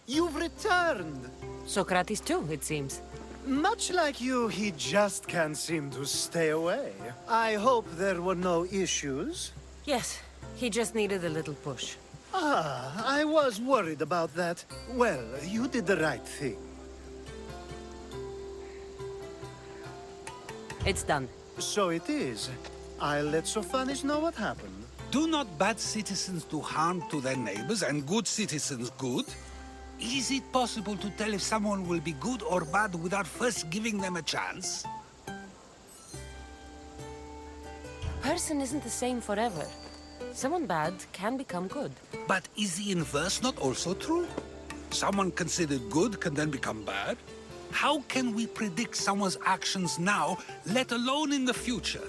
Speaker 13: You've returned!
Speaker 2: Socrates too, it seems.
Speaker 13: Much like you, he just can't seem to stay away. I hope there were no issues.
Speaker 2: Yes, he just needed a little push.
Speaker 13: Ah, I was worried about that. Well, you did the right thing.
Speaker 2: It's done.
Speaker 13: So it is. I'll let Sophanis know what happened.
Speaker 19: Do not bad citizens do harm to their neighbors and good citizens good? Is it possible to tell if someone will be good or bad without first giving them a chance?
Speaker 2: Person isn't the same forever. Someone bad can become good.
Speaker 19: But is the inverse not also true? Someone considered good can then become bad? How can we predict someone's actions now, let alone in the future?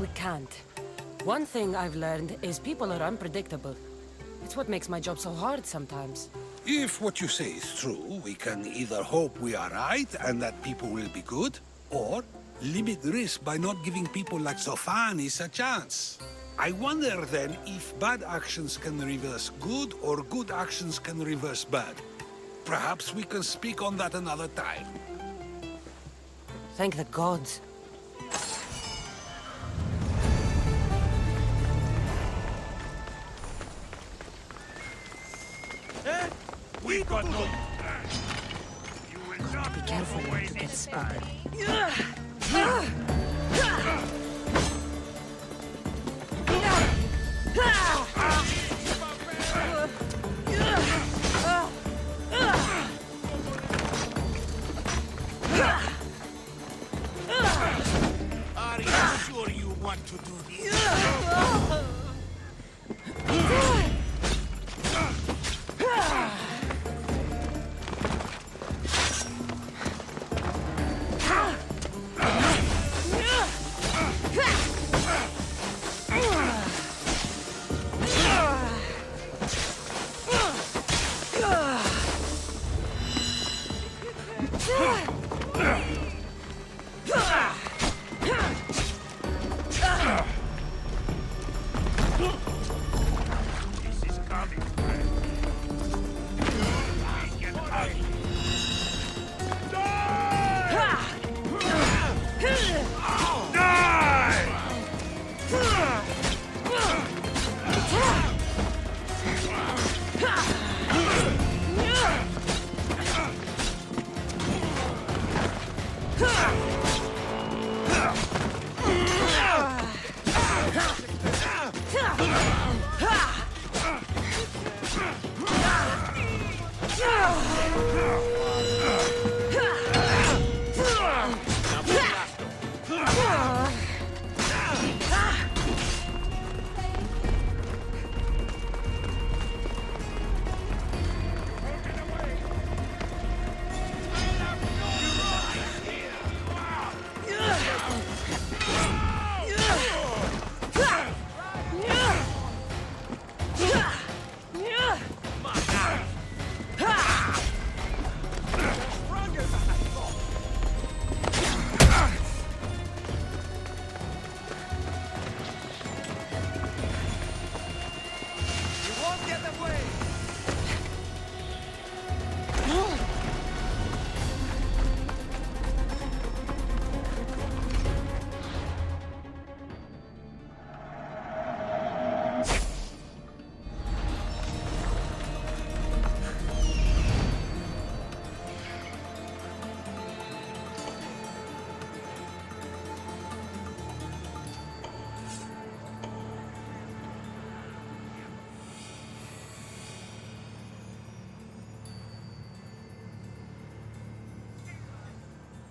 Speaker 2: We can't. One thing I've learned is people are unpredictable. It's what makes my job so hard sometimes.
Speaker 19: If what you say is true, we can either hope we are right and that people will be good, or limit risk by not giving people like Sophanis a chance. I wonder then if bad actions can reverse good or good actions can reverse bad. Perhaps we can speak on that another time.
Speaker 2: Thank the gods.
Speaker 19: We got no...
Speaker 2: Be careful not to get spotted.
Speaker 19: Are you sure you want to do this?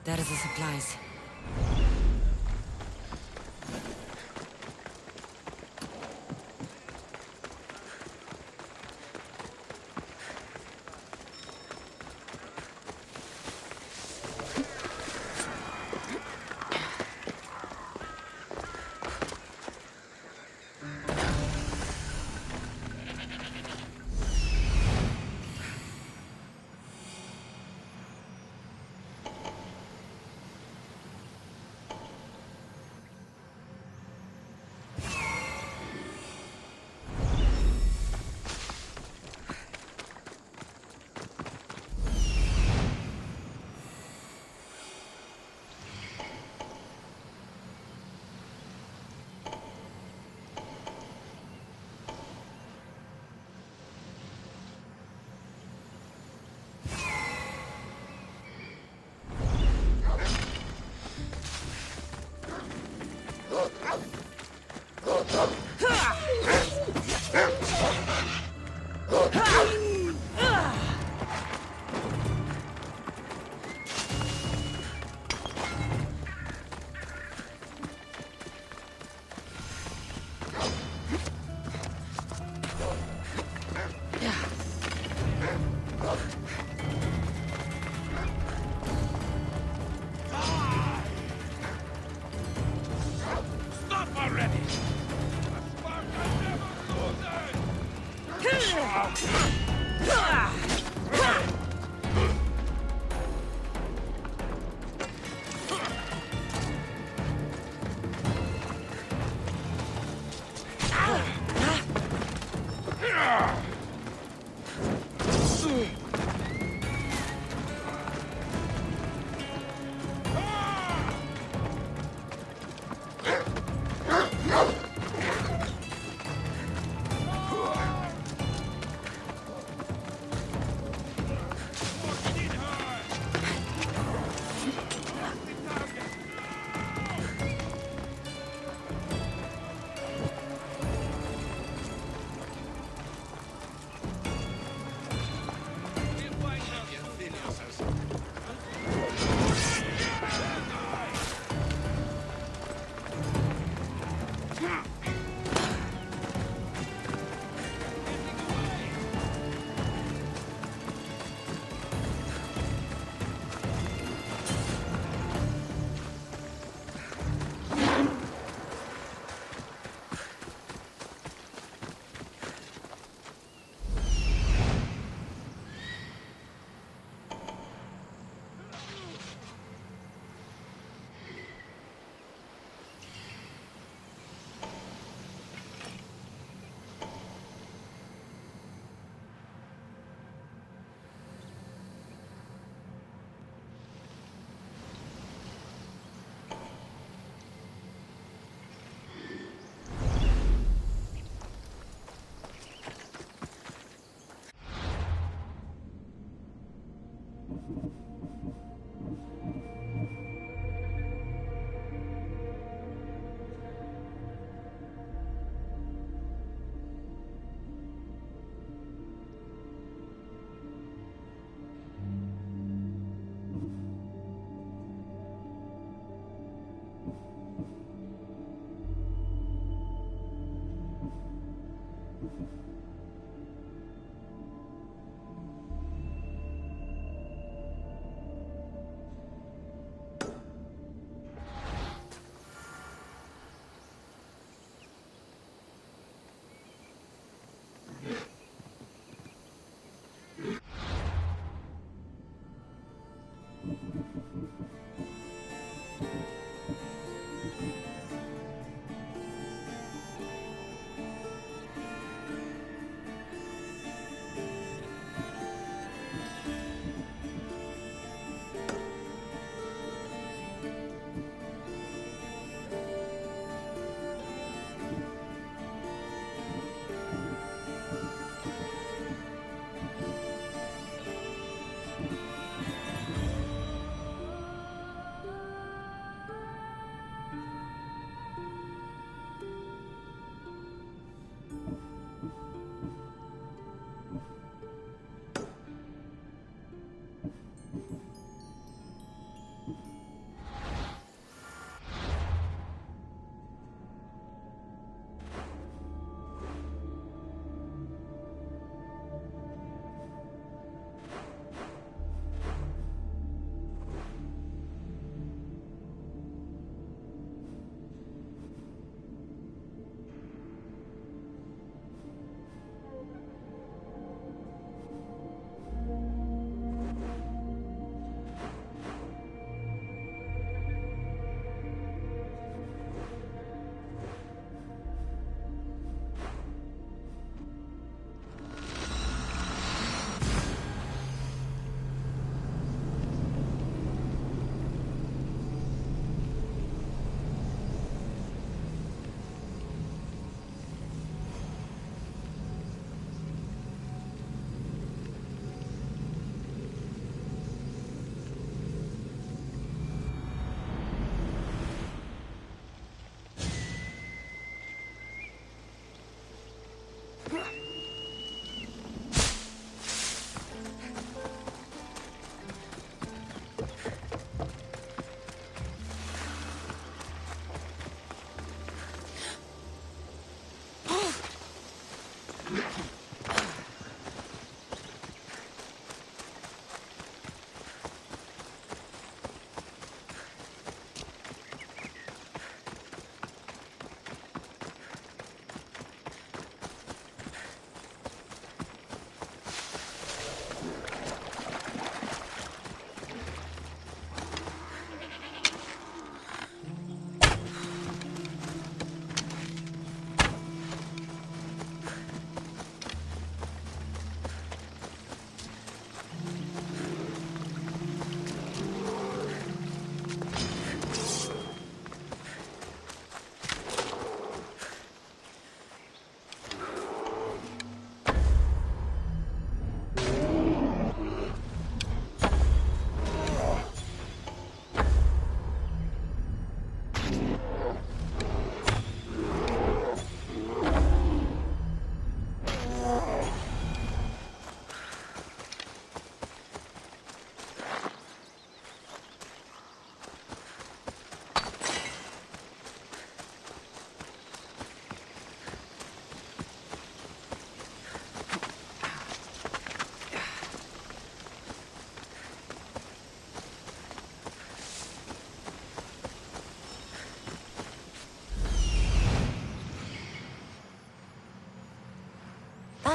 Speaker 2: There are the supplies.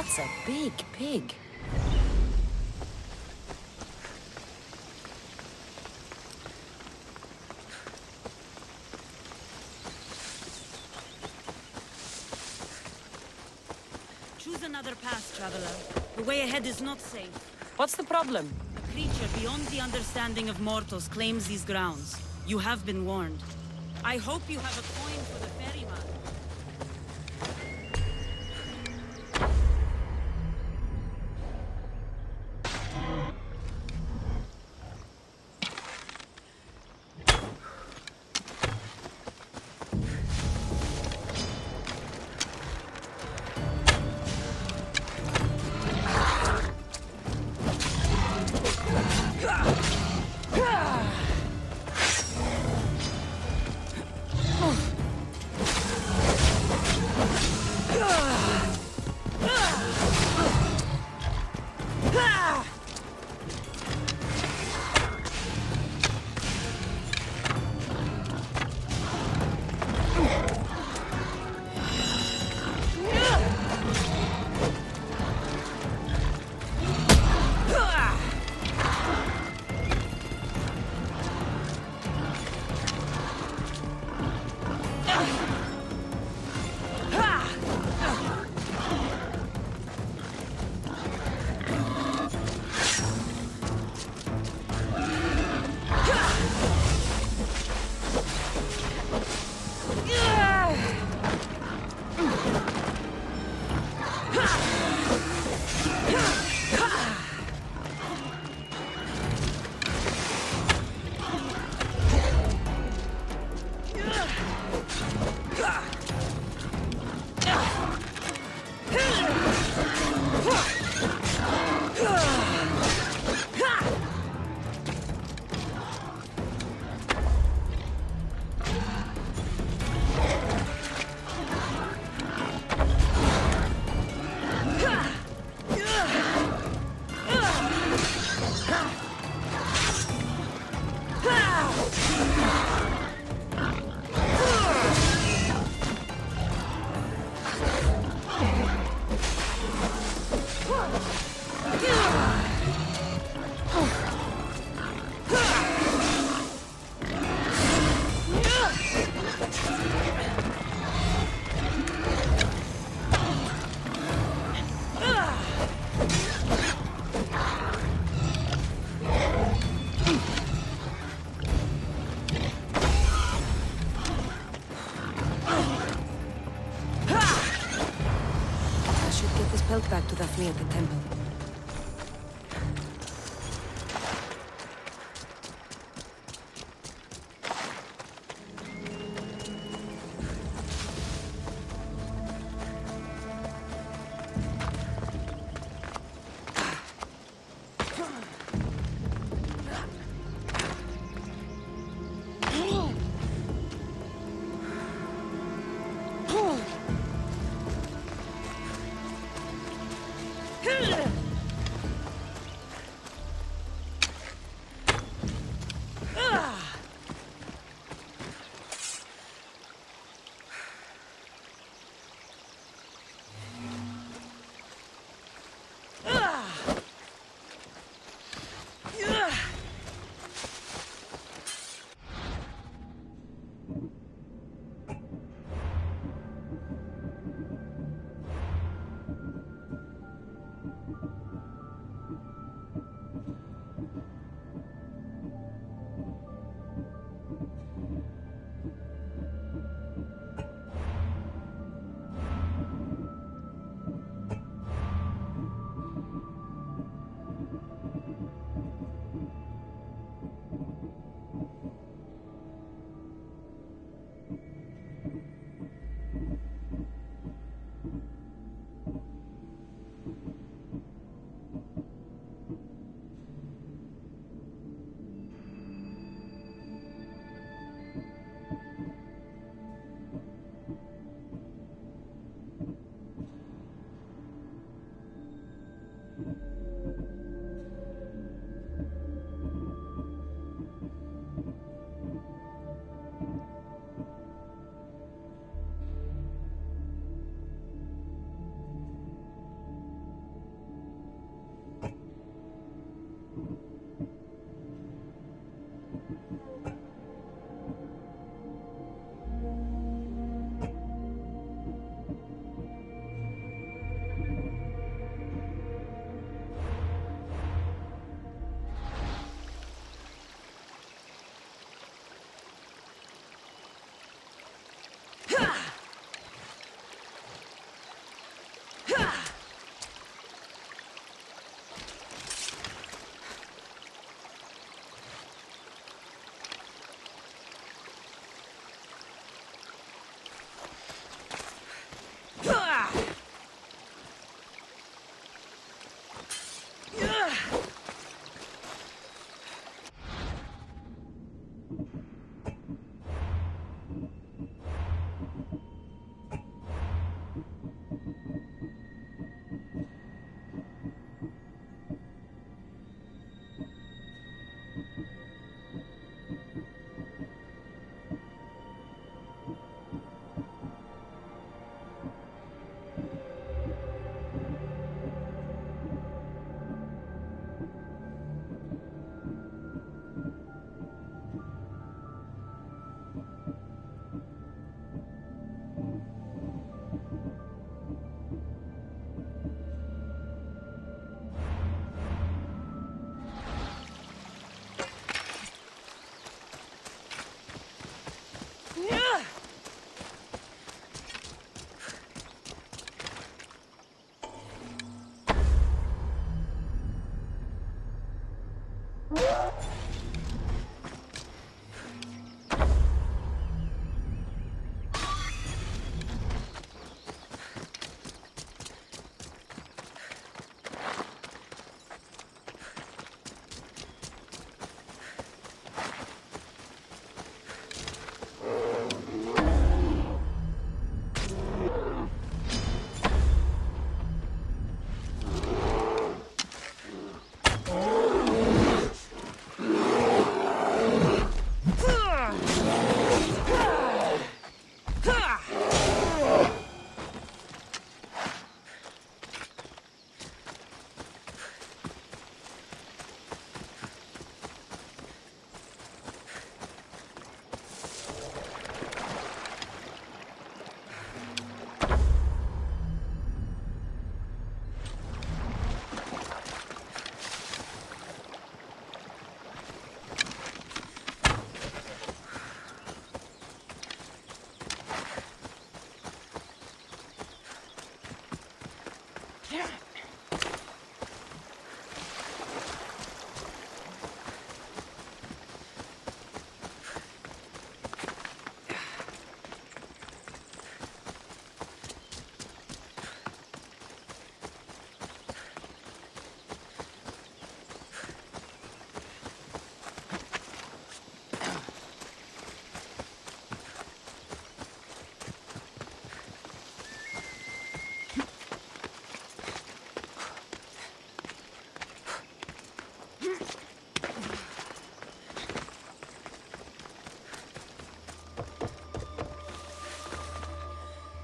Speaker 2: That's a big pig.
Speaker 7: Choose another path, traveler. The way ahead is not safe.
Speaker 2: What's the problem?
Speaker 7: A creature beyond the understanding of mortals claims these grounds. You have been warned. I hope you have a coin for the ferryman.
Speaker 2: Back to Daphne at the temple.
Speaker 7: Ugh!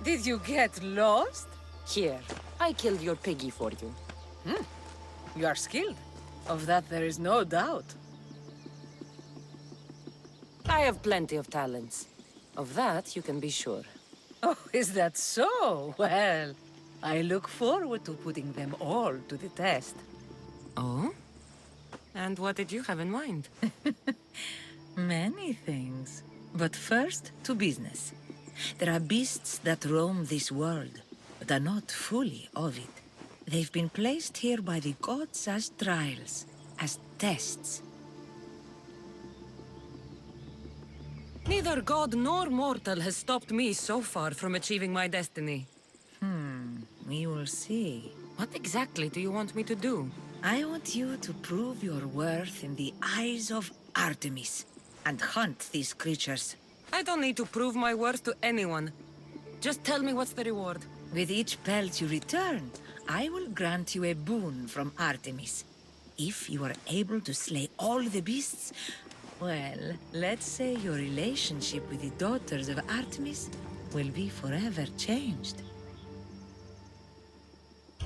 Speaker 4: Did you get lost?
Speaker 2: Here, I killed your piggy for you.
Speaker 4: You are skilled. Of that there is no doubt.
Speaker 2: I have plenty of talents. Of that, you can be sure.
Speaker 4: Oh, is that so? Well, I look forward to putting them all to the test.
Speaker 2: Oh? And what did you have in mind?
Speaker 9: Many things. But first, to business. There are beasts that roam this world, but are not fully of it. They've been placed here by the gods as trials, as tests.
Speaker 2: Neither god nor mortal has stopped me so far from achieving my destiny.
Speaker 9: We will see.
Speaker 2: What exactly do you want me to do?
Speaker 9: I want you to prove your worth in the eyes of Artemis, and hunt these creatures.
Speaker 2: I don't need to prove my worth to anyone. Just tell me what's the reward.
Speaker 9: With each pelt you return, I will grant you a boon from Artemis. If you are able to slay all the beasts, well, let's say your relationship with the daughters of Artemis will be forever changed.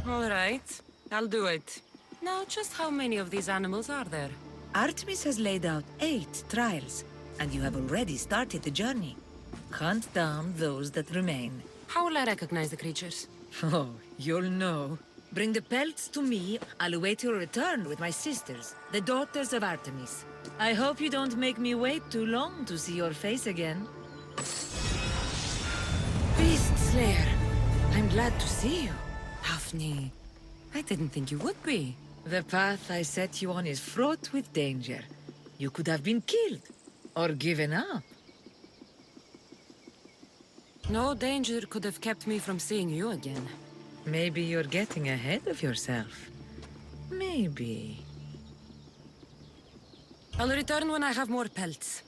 Speaker 2: All right, I'll do it. Now, just how many of these animals are there?
Speaker 9: Artemis has laid out 8 trials, and you have already started the journey. Hunt down those that remain.
Speaker 2: How will I recognize the creatures?
Speaker 9: Oh, you'll know. Bring the pelts to me. I'll await your return with my sisters, the daughters of Artemis. I hope you don't make me wait too long to see your face again.
Speaker 2: Beast Slayer, I'm glad to see you. Daphne, I didn't think you would be.
Speaker 9: The path I set you on is fraught with danger. You could have been killed, or given up.
Speaker 2: No danger could have kept me from seeing you again.
Speaker 9: Maybe you're getting ahead of yourself. Maybe.
Speaker 2: I'll return when I have more pelts.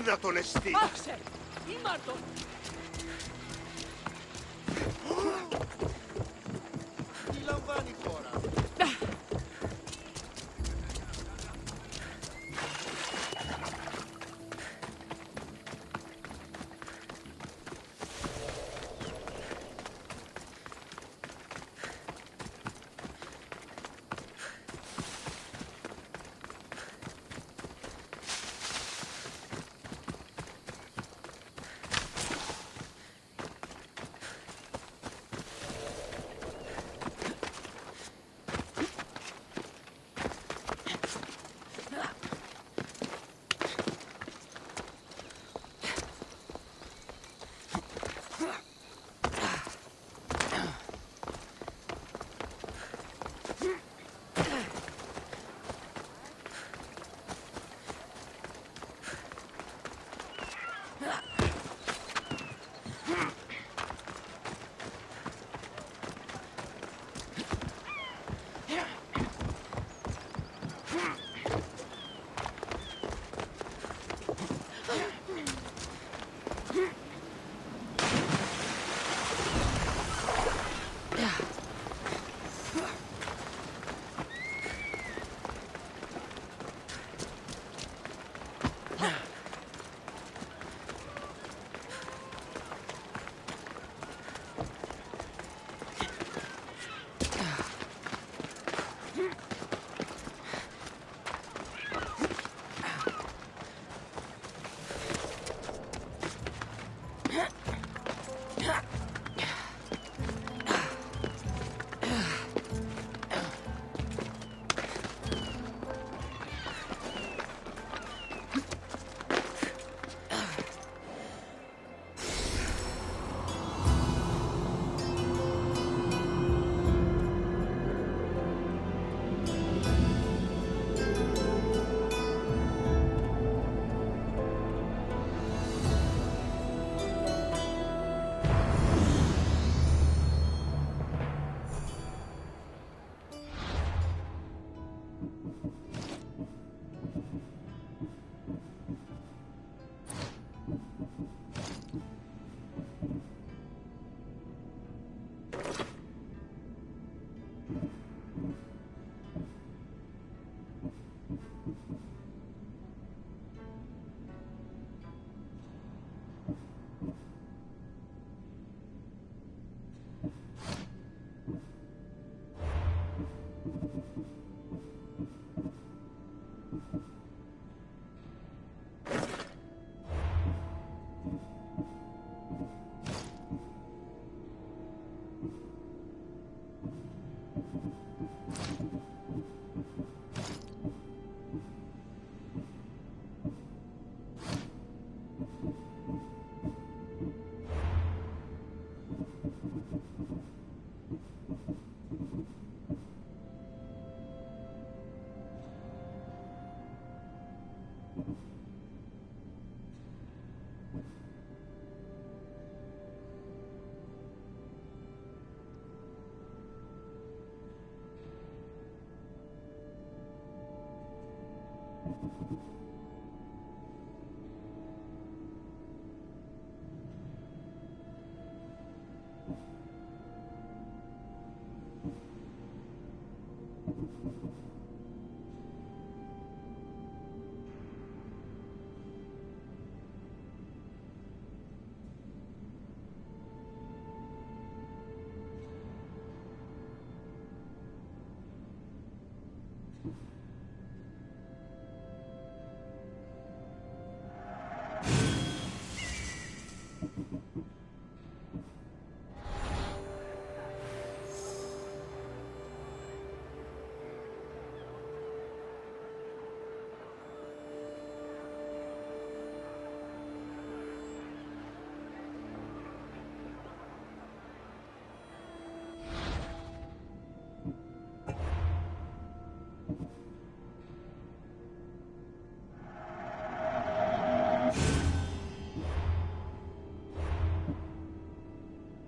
Speaker 15: Είδα τον εστί.
Speaker 12: Άξε! Ήμαρτο!